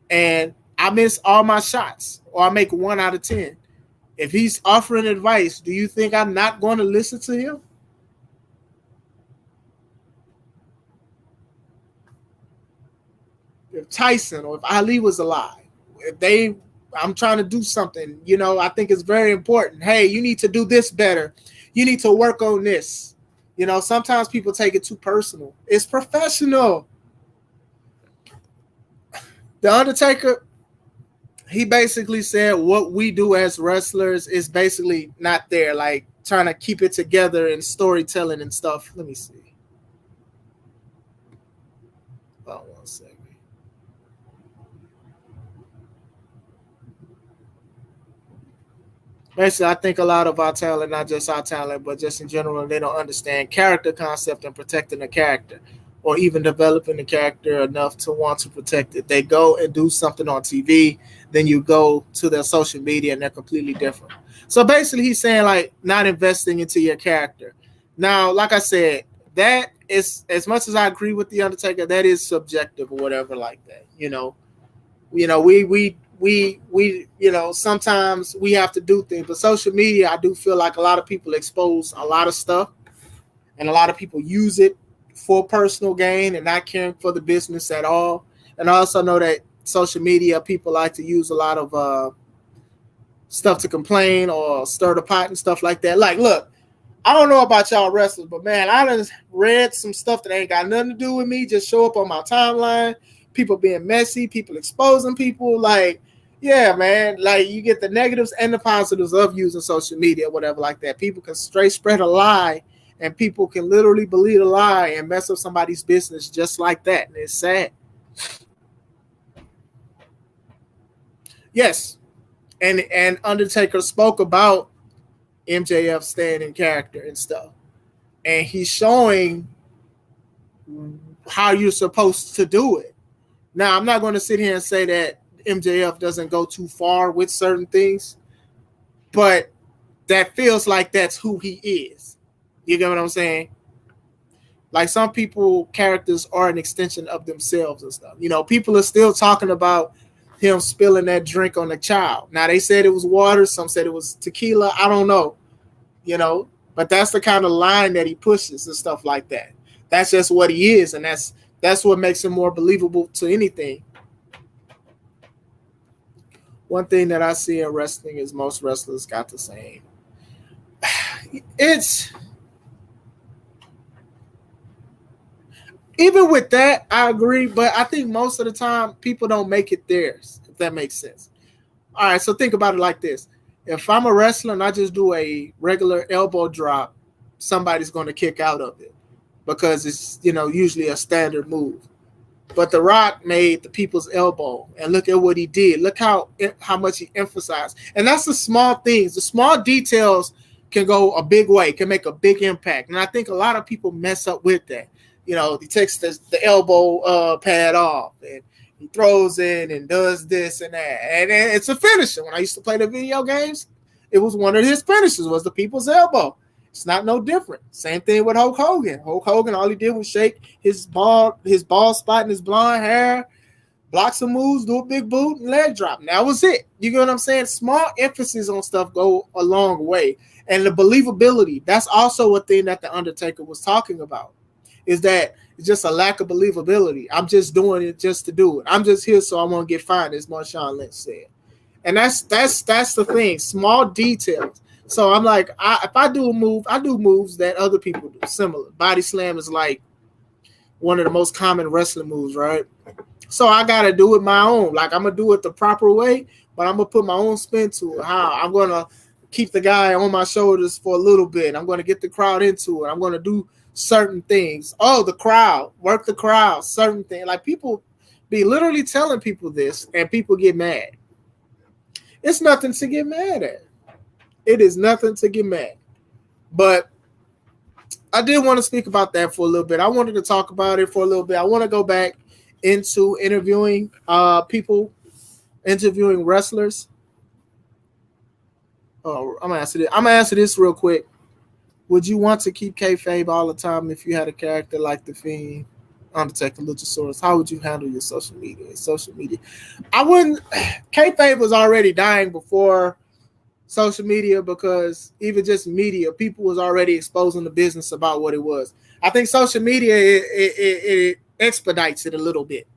and I miss all my shots or I make 1 out of 10, if he's offering advice, do you think I'm not going to listen to him? If Tyson or if Ali was alive, if I'm trying to do something, you know, I think it's very important. Hey, you need to do this better. You need to work on this. You know, sometimes people take it too personal. It's professional. The Undertaker, he basically said what we do as wrestlers is basically not there, like trying to keep it together and storytelling and stuff. Let me see. About 1 second. Basically, I think a lot of our talent, not just our talent, but just in general, they don't understand character concept and protecting the character, or even developing the character enough to want to protect it. They go and do something on TV, then you go to their social media, and they're completely different. So basically, he's saying like not investing into your character. Now, like I said, that is, as much as I agree with the Undertaker, that is subjective or whatever like that. We sometimes we have to do things, but social media, I do feel like a lot of people expose a lot of stuff, and a lot of people use it for personal gain and not caring for the business at all. And I also know that social media, people like to use a lot of stuff to complain or stir the pot and stuff like that. Like, look, I don't know about y'all wrestlers, but man, I done read some stuff that ain't got nothing to do with me, just show up on my timeline. People being messy, people exposing people. Like, yeah, man, like you get the negatives and the positives of using social media, whatever like that. People can straight spread a lie, and people can literally believe a lie and mess up somebody's business just like that. And it's sad. Yes. And Undertaker spoke about MJF staying in character and stuff. And he's showing how you're supposed to do it. Now, I'm not going to sit here and say that MJF doesn't go too far with certain things, but that feels like that's who he is. You get what I'm saying? Like some people, characters are an extension of themselves and stuff. People are still talking about him spilling that drink on the child. Now, they said it was water. Some said it was tequila. I don't know. But that's the kind of line that he pushes and stuff like that. That's just what he is, and that's what makes him more believable to anything. One thing that I see in wrestling is most wrestlers got the same. It's even with that, I agree, but I think most of the time people don't make it theirs, if that makes sense. All right, so think about it like this. If I'm a wrestler and I just do a regular elbow drop, somebody's going to kick out of it because it's, usually a standard move. But The Rock made the people's elbow, and look at what he did. Look how much he emphasized. And that's the small things. The small details can go a big way, can make a big impact. And I think a lot of people mess up with that. He takes the elbow pad off, and he throws in and does this and that. And it's a finisher. When I used to play the video games, it was one of his finishes, was the people's elbow. It's not no different. Same thing with Hulk Hogan. Hulk Hogan, all he did was shake his bald spot in his blonde hair, block some moves, do a big boot, and leg drop. And that was it. You get what I'm saying? Small emphasis on stuff go a long way. And the believability, that's also a thing that The Undertaker was talking about, is that it's just a lack of believability. I'm just doing it just to do it. I'm just here so I won't get fined, as Marshawn Lynch said. And that's the thing, small details. So I'm like, if I do a move, I do moves that other people do, similar. Body slam is like one of the most common wrestling moves, right? So I got to do it my own. Like, I'm going to do it the proper way, but I'm going to put my own spin to it. How I'm going to keep the guy on my shoulders for a little bit. I'm going to get the crowd into it. I'm going to do certain things. Oh, the crowd, work the crowd, certain things. Like, people be literally telling people this, and people get mad. It's nothing to get mad at. It is nothing to get mad. But I did want to speak about that for a little bit. I wanted to talk about it for a little bit. I want to go back into interviewing people, interviewing wrestlers. Oh, I'm gonna answer this real quick. Would you want to keep kayfabe all the time if you had a character like The Fiend, Undertaker, Luchasaurus? How would you handle your social media? I wouldn't. Kayfabe was already dying before social media, because even just media, people was already exposing the business about what it was. I think social media it expedites it a little bit,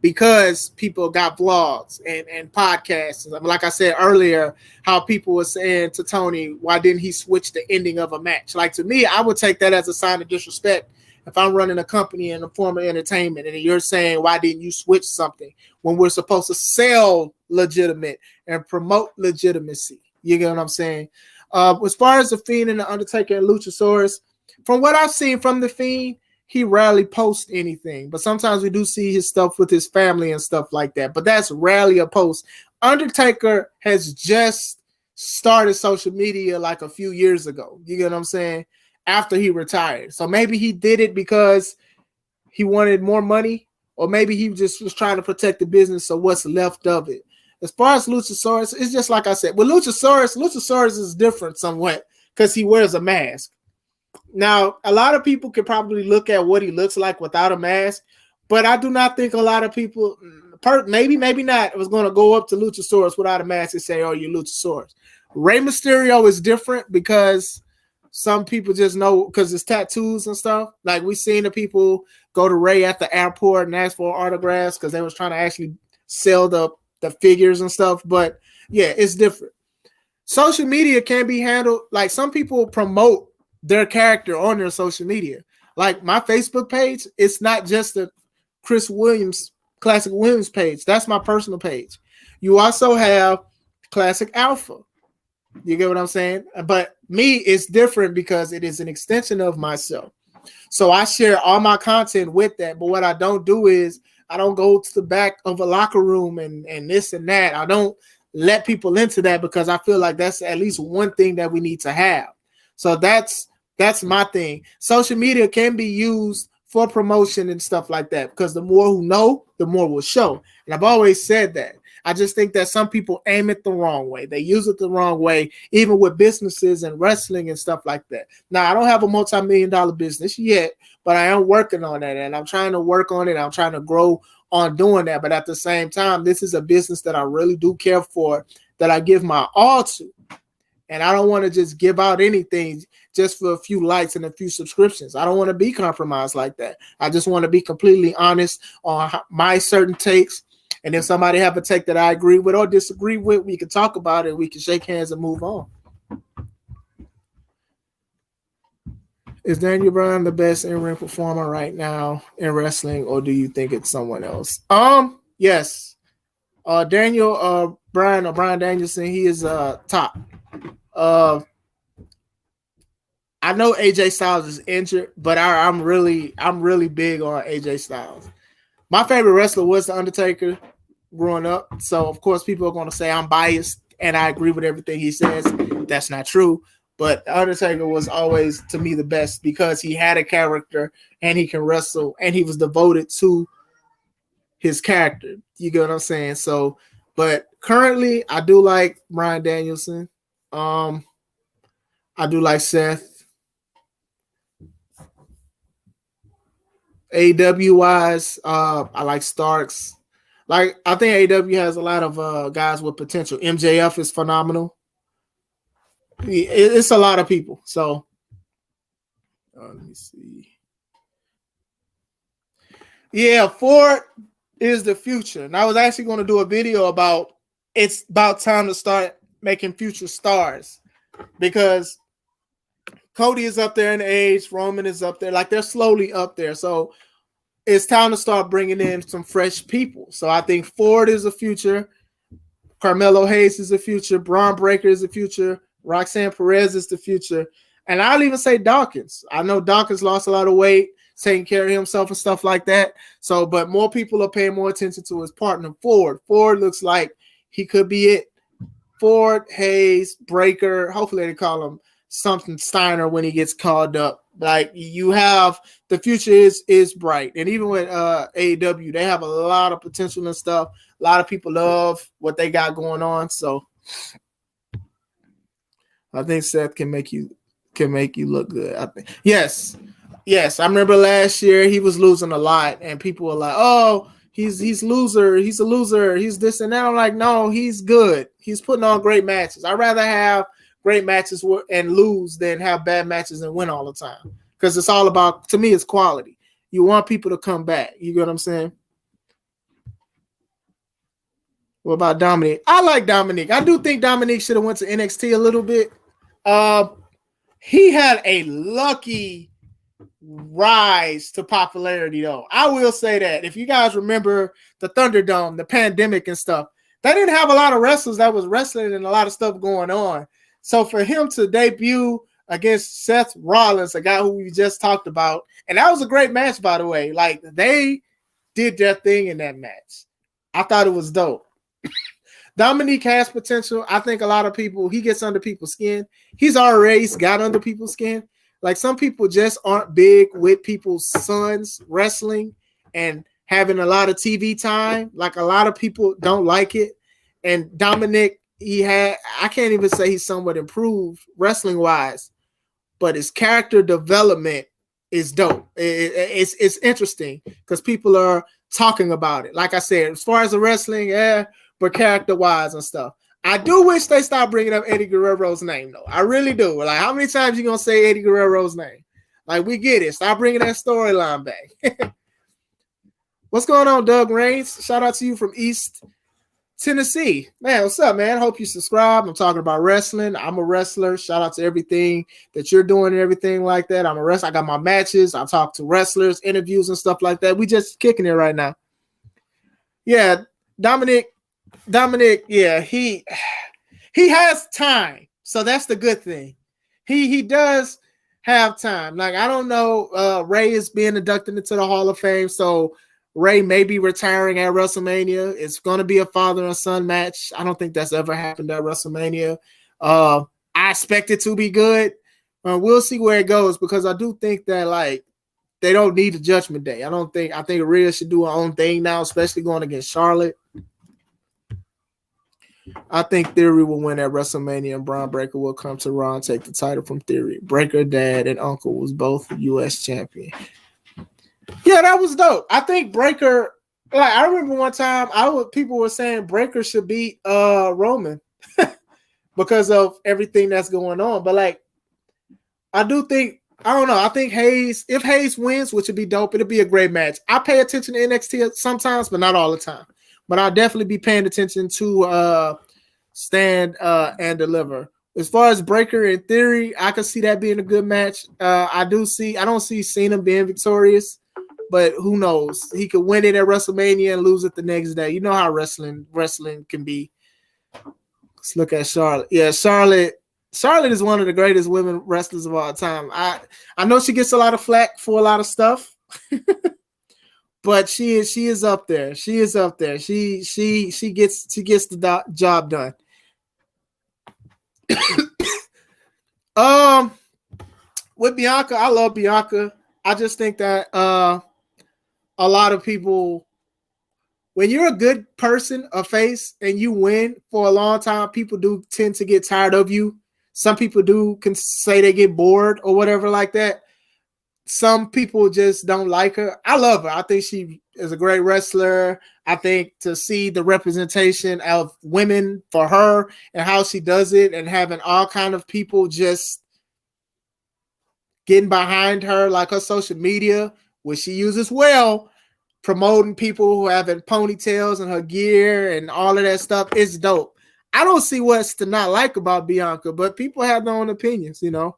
because people got blogs and podcasts. Like I said earlier, how people were saying to Tony, why didn't he switch the ending of a match? Like, to me, I would take that as a sign of disrespect. If I'm running a company in the form of entertainment and you're saying, why didn't you switch something when we're supposed to sell legitimate and promote legitimacy? You get what I'm saying? As far as The Fiend and The Undertaker and Luchasaurus, from what I've seen from The Fiend, he rarely posts anything, but sometimes we do see his stuff with his family and stuff like that. But that's rarely a post. Undertaker has just started social media like a few years ago. You get what I'm saying? After he retired. So maybe he did it because he wanted more money, or maybe he just was trying to protect the business, so what's left of it. As far as Luchasaurus, it's just like I said. With Luchasaurus is different somewhat because he wears a mask. Now, a lot of people could probably look at what he looks like without a mask, but I do not think a lot of people, maybe not, was going to go up to Luchasaurus without a mask and say, oh, you're Luchasaurus. Rey Mysterio is different because some people just know because it's tattoos and stuff. Like we seen the people go to Rey at the airport and ask for autographs because they was trying to actually sell the figures and stuff. But yeah, it's different. Social media can be handled, like some people promote their character on their social media. Like my Facebook page, it's not just a Chris Williams, Classic Williams page. That's my personal page. You also have Classic Alpha. You get what I'm saying? But me, it's different because it is an extension of myself. So I share all my content with that. But what I don't do is I don't go to the back of a locker room and this and that. I don't let people into that because I feel like that's at least one thing that we need to have. So that's my thing. Social media can be used for promotion and stuff like that because the more who know, the more will show. And I've always said that. I just think that some people aim it the wrong way. They use it the wrong way, even with businesses and wrestling and stuff like that. Now, I don't have a multi-million-dollar business yet, but I am working on that, and I'm trying to work on it. I'm trying to grow on doing that. But at the same time, this is a business that I really do care for, that I give my all to. And I don't want to just give out anything just for a few likes and a few subscriptions. I don't want to be compromised like that. I just want to be completely honest on my certain takes. And if somebody have a take that I agree with or disagree with, we can talk about it. We can shake hands and move on. Is Daniel Bryan the best in-ring performer right now in wrestling, or do you think it's someone else? Yes. Daniel Bryan or Bryan Danielson, he is top. I know AJ Styles is injured, but I'm really big on AJ Styles. My favorite wrestler was The Undertaker growing up. So, of course, people are going to say I'm biased and I agree with everything he says. That's not true. But The Undertaker was always, to me, the best because he had a character and he can wrestle and he was devoted to his character. You get what I'm saying? So, but currently, I do like Bryan Danielson. I do like Seth. AEW wise, I like Starks. Like I think AEW has a lot of guys with potential. MJF is phenomenal. It's a lot of people. So let me see. Yeah, Ford is the future. And I was actually going to do a video about it's about time to start making future stars because Cody is up there in age. Roman is up there. Like they're slowly up there. So it's time to start bringing in some fresh people. So I think Ford is the future. Carmelo Hayes is the future. Braun Breaker is the future. Roxanne Perez is the future. And I'll even say Dawkins. I know Dawkins lost a lot of weight, taking care of himself and stuff like that. So, but more people are paying more attention to his partner, Ford. Ford looks like he could be it. Ford, Hayes, Breaker. Hopefully they call him something Steiner when he gets called up. Like you have the future is bright. And even with AEW, they have a lot of potential and stuff. A lot of people love what they got going on. So I think Seth can make you look good. I think yes. I remember last year he was losing a lot, and people were like, "Oh, he's loser. He's a loser. He's this and that." I'm like, "No, he's good. He's putting on great matches. I'd rather have great matches and lose than have bad matches and win all the time. Because it's all about, to me, it's quality. You want people to come back. You get what I'm saying? What about Dominic? I like Dominic. I do think Dominic should have went to NXT a little bit. He had a lucky rise to popularity, though. I will say that. If you guys remember the Thunderdome, the pandemic and stuff, they didn't have a lot of wrestlers that was wrestling and a lot of stuff going on. So for him to debut against Seth Rollins, a guy who we just talked about. And that was a great match, by the way. Like, they did their thing in that match. I thought it was dope. Dominic has potential. I think a lot of people, he gets under people's skin. He's already got under people's skin. Like, some people just aren't big with people's sons wrestling and having a lot of TV time. Like, a lot of people don't like it. And Dominic, I can't even say he's somewhat improved wrestling wise, but his character development is dope. It's interesting because people are talking about it. Like I said, as far as the wrestling, yeah, but character wise and stuff. I do wish they stop bringing up Eddie Guerrero's name, though. I really do. Like, how many times you gonna say Eddie Guerrero's name? Like, we get it. Stop bringing that storyline back. What's going on, Doug Rains? Shout out to you from East Tennessee. Man, what's up, man? Hope you subscribe. I'm talking about wrestling. I'm a wrestler. Shout out to everything that you're doing and everything like that. I'm a wrestler. I got my matches. I talk to wrestlers, interviews and stuff like that. We just kicking it right now. Yeah, Dominic, yeah, he has time. So that's the good thing. He does have time. Like, I don't know, Ray is being inducted into the Hall of Fame, so Ray may be retiring at WrestleMania. It's going to be a father and son match. I don't think that's ever happened at WrestleMania. I expect it to be good. We'll see where it goes because I do think that, like, they don't need a Judgment Day. I think Rhea should do her own thing now, especially going against Charlotte. I think Theory will win at WrestleMania and Braun Breaker will come to Raw and take the title from Theory. Breaker dad and uncle was both U.S. champion. Yeah, that was dope. I think Breaker, like, I remember one time people were saying Breaker should beat Roman because of everything that's going on. But, like, I do think, I don't know, I think if Hayes wins, which would be dope, it'll be a great match. I pay attention to NXT sometimes, but not all the time. But I'll definitely be paying attention to Stand and Deliver. As far as Breaker and Theory, I could see that being a good match. I don't see Cena being victorious, but who knows? He could win it at WrestleMania and lose it the next day. You know how wrestling can be. Let's look at Charlotte. Yeah, Charlotte is one of the greatest women wrestlers of all time. I know she gets a lot of flack for a lot of stuff. But she is up there. She is up there. She gets the job done. With Bianca, I love Bianca. I just think that a lot of people, when you're a good person, a face, and you win for a long time, people do tend to get tired of you. Some people can say they get bored or whatever like that. Some people just don't like her. I love her. I think she is a great wrestler. I think to see the representation of women for her and how she does it and having all kind of people just getting behind her, like her social media, which she uses well, promoting people who having ponytails and her gear and all of that stuff, is dope. I don't see what's to not like about Bianca, but people have their own opinions, you know.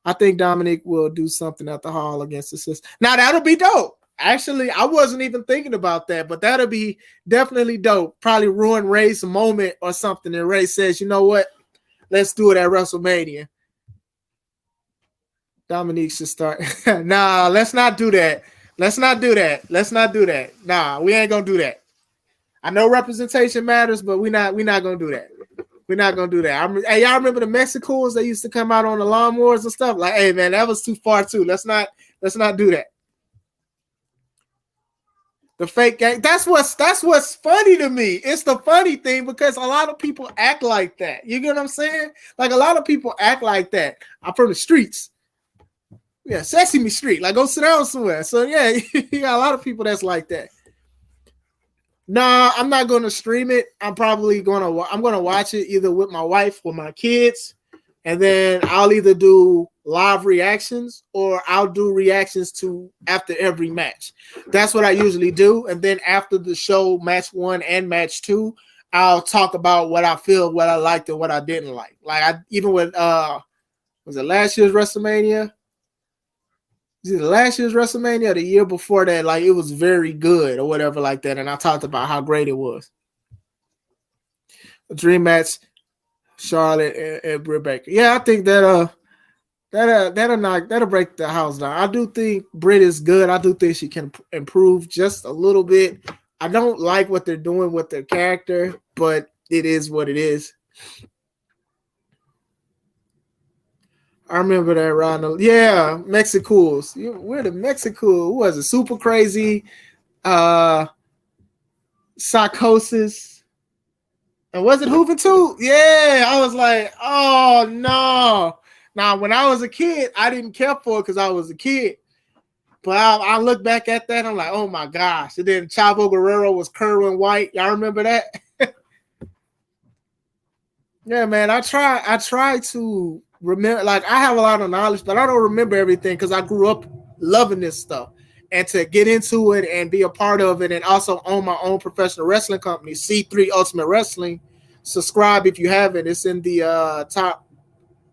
I think Dominic will do something at the Hall against the sister. Now, that'll be dope. Actually, I wasn't even thinking about that, but that'll be definitely dope. Probably ruin Ray's moment or something. And Ray says, you know what? Let's do it at WrestleMania. Dominic should start. Nah, let's not do that. Let's not do that. Nah, we ain't going to do that. I know representation matters, but we're not going to do that. We're not gonna do that. Hey, y'all remember the Mexicals that used to come out on the lawnmowers and stuff? Like, hey man, that was too far too. Let's not do that. The fake gang. That's what's funny to me. It's the funny thing because a lot of people act like that. You get what I'm saying? Like, a lot of people act like that. I'm from the streets. Yeah, Sesame Street. Like, go sit down somewhere. So yeah, you got a lot of people that's like that. No, I'm not going to stream it. I'm going to watch it either with my wife or my kids, and then I'll either do live reactions or I'll do reactions to after every match. That's what I usually do. And then after the show, match 1 and match 2, I'll talk about what I feel, what I liked and what I didn't like. Like, even with was it last year's WrestleMania? Was it last year's WrestleMania or the year before that? Like, it was very good or whatever like that. And I talked about how great it was. A dream match, Charlotte and Britt Baker. Yeah, I think that that'll break the house down. I do think Britt is good. I do think she can improve just a little bit. I don't like what they're doing with their character, but it is what it is. I remember that Ronald. Yeah, Mexicools. We're the Mexicool. Who was it? Super Crazy, uh, Psychosis, and was it Juventud? Yeah, I was like, oh no. Now, when I was a kid, I didn't care for it because I was a kid. But I look back at that, I'm like, oh my gosh. And then Chavo Guerrero was Kerwin White. Y'all remember that? Yeah, man. I try to remember, like I have a lot of knowledge, but I don't remember everything because I grew up loving this stuff. And to get into it and be a part of it and also own my own professional wrestling company, C3 Ultimate Wrestling. Subscribe if you haven't. It's in the top,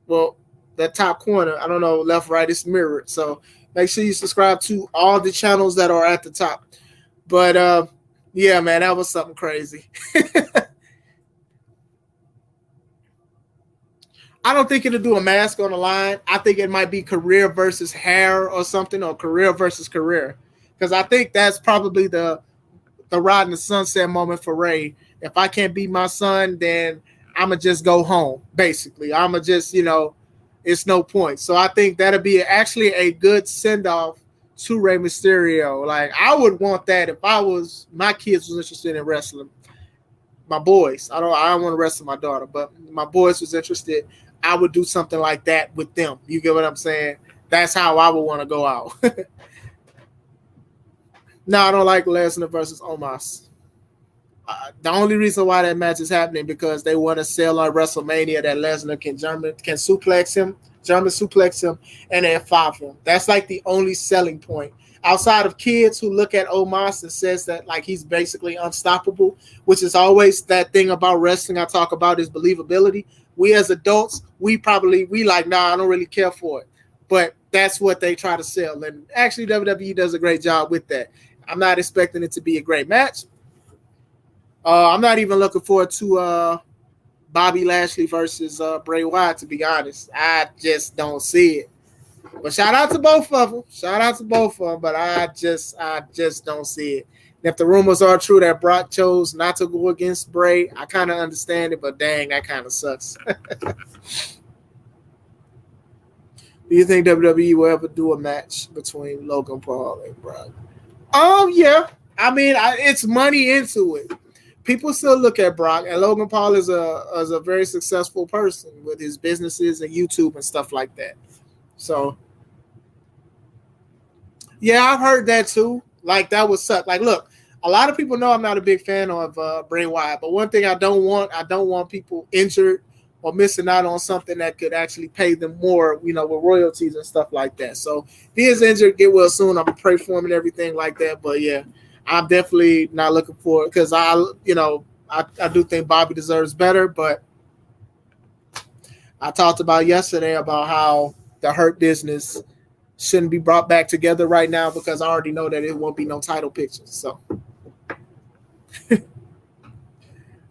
well, that top corner. I don't know, left, right, it's mirrored. So make sure you subscribe to all the channels that are at the top. But yeah, man, that was something crazy. I don't think it'll do a mask on the line. I think it might be career versus hair or something, or career versus career. Because I think that's probably the ride in the sunset moment for Ray. If I can't beat my son, then I'ma just go home. Basically, I'ma just, it's no point. So I think that'll be actually a good send off to Rey Mysterio. Like I would want that if my kids was interested in wrestling. My boys, I don't want to wrestle my daughter, but my boys was interested. I would do something like that with them. You get what I'm saying? That's how I would want to go out. No, I don't like Lesnar versus Omos. The only reason why that match is happening because they want to sell on WrestleMania that Lesnar can German suplex him, and then F5 him. That's like the only selling point. Outside of kids who look at Omos and says that like he's basically unstoppable, which is always that thing about wrestling I talk about is believability. We as adults, we like, nah, I don't really care for it. But that's what they try to sell. And actually WWE does a great job with that. I'm not expecting it to be a great match. I'm not even looking forward to Bobby Lashley versus Bray Wyatt, to be honest. I just don't see it. But shout out to both of them. But I just don't see it. And if the rumors are true that Brock chose not to go against Bray, I kind of understand it, but dang, that kind of sucks. Do you think WWE will ever do a match between Logan Paul and Brock? Yeah. I mean, it's money into it. People still look at Brock, and Logan Paul is a very successful person with his businesses and YouTube and stuff like that. So, yeah, I've heard that too. Like, that would suck. Like, look, a lot of people know I'm not a big fan of Bray Wyatt, but one thing I don't want people injured or missing out on something that could actually pay them more, with royalties and stuff like that. So, if he is injured, get well soon. I'm going to pray for him and everything like that. But, yeah, I'm definitely not looking for it because I do think Bobby deserves better. But I talked about yesterday about how the Hurt Business shouldn't be brought back together right now because I already know that it won't be no title pictures. So,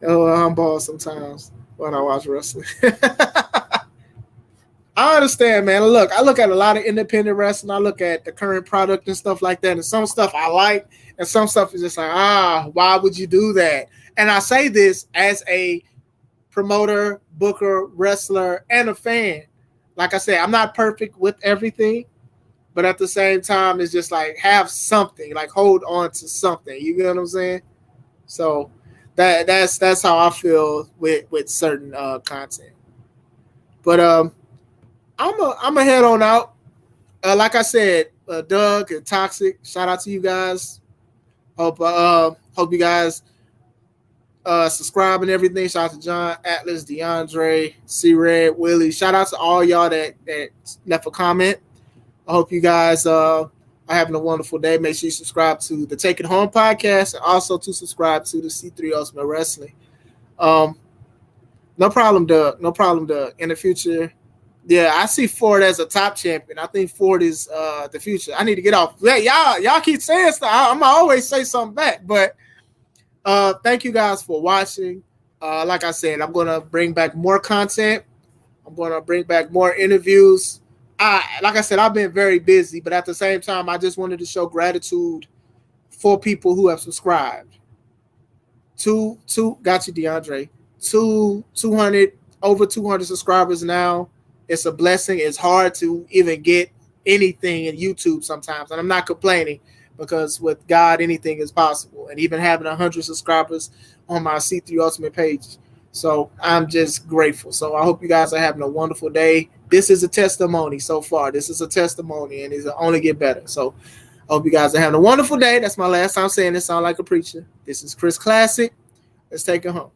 I'm bald sometimes when I watch wrestling. I understand, man. Look, I look at a lot of independent wrestling. I look at the current product and stuff like that. And some stuff I like, and some stuff is just like, why would you do that? And I say this as a promoter, booker, wrestler, and a fan. Like I said, I'm not perfect with everything, but at the same time, it's just like have something, like hold on to something. You get what I'm saying? So that's how I feel with certain content. But I'm a head on out. Like I said, Doug and Toxic, shout out to you guys. Hope you guys subscribe and everything. Shout out to John, Atlas, DeAndre, C-Red, Willie. Shout out to all y'all that left a comment. I hope you guys are having a wonderful day. Make sure you subscribe to the Take It Home podcast and also to subscribe to the C3 Ultimate Wrestling. No problem, Doug. No problem, Doug. In the future, yeah, I see Ford as a top champion. I think Ford is the future. I need to get off. Yeah, y'all keep saying stuff. I'm gonna always say something back. But thank you guys for watching. Like I said, I'm gonna bring back more content. I'm gonna bring back more interviews. like I said, I've been very busy, but at the same time, I just wanted to show gratitude for people who have subscribed. Got you, DeAndre. 200, over 200 subscribers now. It's a blessing. It's hard to even get anything in YouTube sometimes, and I'm not complaining because with God, anything is possible. And even having 100 subscribers on my C3 Ultimate page, so I'm just grateful. So I hope you guys are having a wonderful day. This is a testimony so far. This is a testimony, and it'll only get better. So I hope you guys are having a wonderful day. That's my last time saying this. Sound like a preacher. This is Chris Classic. Let's take it home.